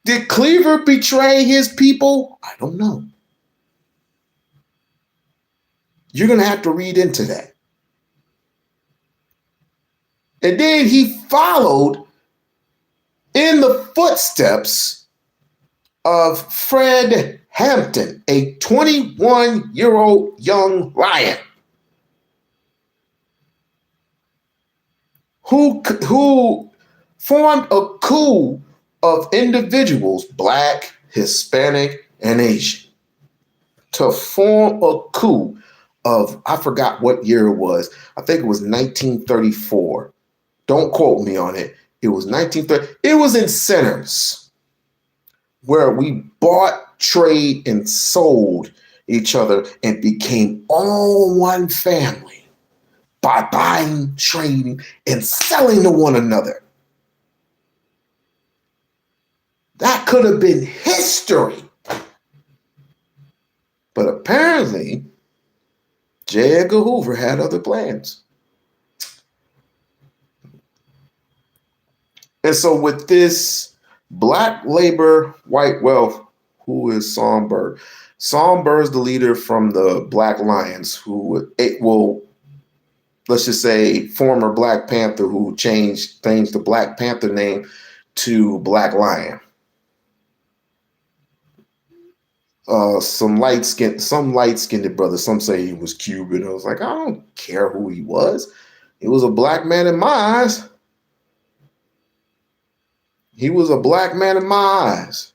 Did Cleaver betray his people? I don't know. You're going to have to read into that. And then he followed in the footsteps of Fred Hampton, a 21-year-old young lion who formed a coup of individuals, Black, Hispanic, and Asian, to form a coup of, I forgot what year it was. I think it was 1934. Don't quote me on it. It was 1930. It was in centers. where we bought, trade, and sold each other and became all one family by buying, trading, and selling to one another. That could have been history. But apparently, J. Edgar Hoover had other plans. And so with this black labor, white wealth, who is Songbird? Songbird's the leader from the Black Lions, who will, let's just say, former Black Panther who changed the Black Panther name to Black Lion. Some light-skinned brother. Some say he was Cuban. I was like, I don't care who he was. He was a black man in my eyes. He was a black man in my eyes.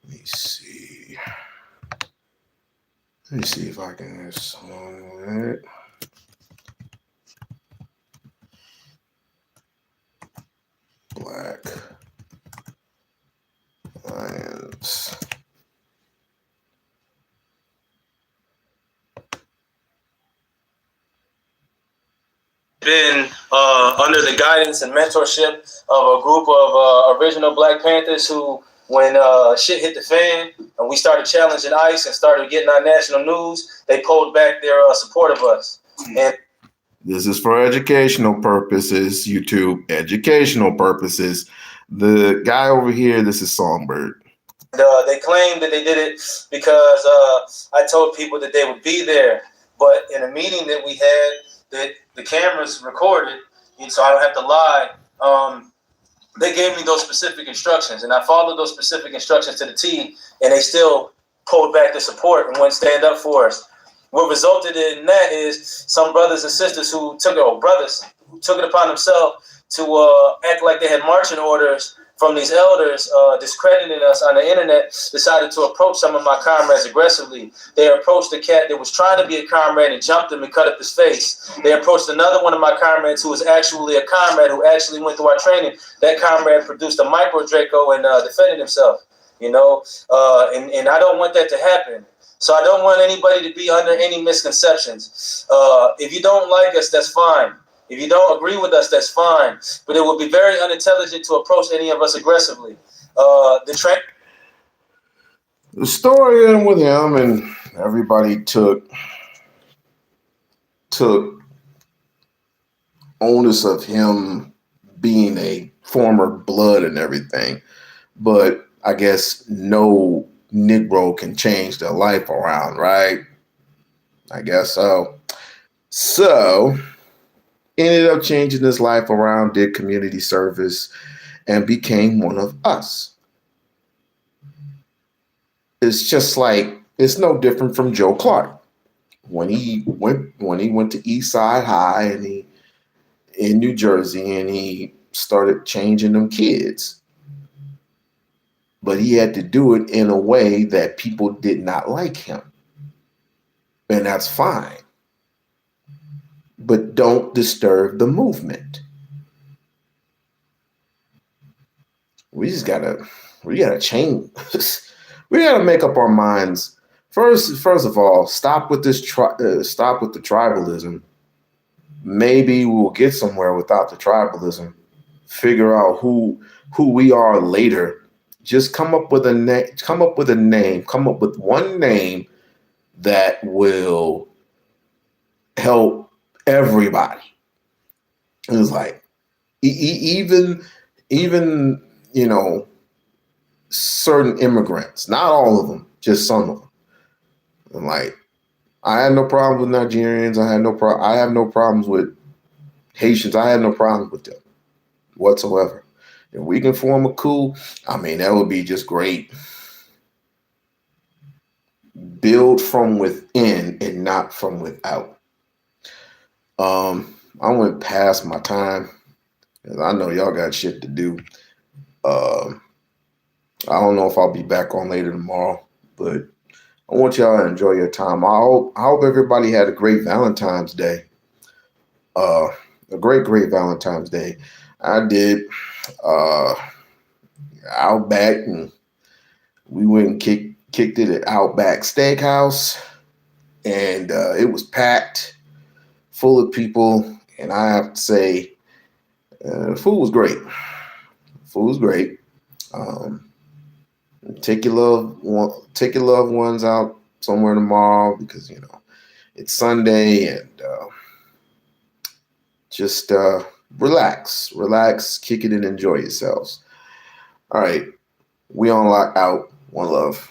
Let me see if I can add some on that. Black Lions. Been under the guidance and mentorship of a group of original Black Panthers who, when shit hit the fan and we started challenging ICE and started getting our national news, they pulled back their support of us. And this is for educational purposes, YouTube, educational purposes. The guy over here, this is Songbird. They claimed that they did it because I told people that they would be there. But in a meeting that we had, that the cameras recorded, and so I don't have to lie, they gave me those specific instructions, and I followed those specific instructions to the T, and they still pulled back the support and wouldn't stand up for us. What resulted in that is some brothers and sisters who took it upon themselves to act like they had marching orders from these elders, discrediting us on the internet, decided to approach some of my comrades aggressively. They approached a cat that was trying to be a comrade and jumped him and cut up his face. They approached another one of my comrades who was actually a comrade who actually went through our training. That comrade produced a micro Draco and defended himself, and I don't want that to happen. So I don't want anybody to be under any misconceptions. If you don't like us, that's fine. If you don't agree with us, that's fine. But it would be very unintelligent to approach any of us aggressively. The story in with him, and everybody took onus of him being a former blood and everything. But I guess no Negro can change their life around, right? I guess so. So ended up changing his life around, did community service, and became one of us. It's just like, it's no different from Joe Clark. When he went to East Side High and in New Jersey, and he started changing them kids. But he had to do it in a way that people did not like him. And that's fine. But don't disturb the movement. We gotta change. We gotta make up our minds. First of all, stop with this. Stop with the tribalism. Maybe we'll get somewhere without the tribalism. Figure out who we are later. Just come up with a name. Come up with one name that will help everybody. And it's like, even certain immigrants, not all of them, just some of them. And like, I had no problem with Nigerians. I have no problems with Haitians. I have no problems with them whatsoever. If we can form a coup, that would be just great. Build from within and not from without. I went past my time, because I know y'all got shit to do. I don't know if I'll be back on later tomorrow, but I want y'all to enjoy your time. I hope everybody had a great Valentine's Day. A great Valentine's Day. I did. Out back and We went and kicked it at Outback Steakhouse, and it was packed, full of people. And I have to say, the food was great. Food was great. Take your loved ones out somewhere tomorrow, because it's Sunday, and just relax, kick it, and enjoy yourselves. All right, We-On-Loc out. One love.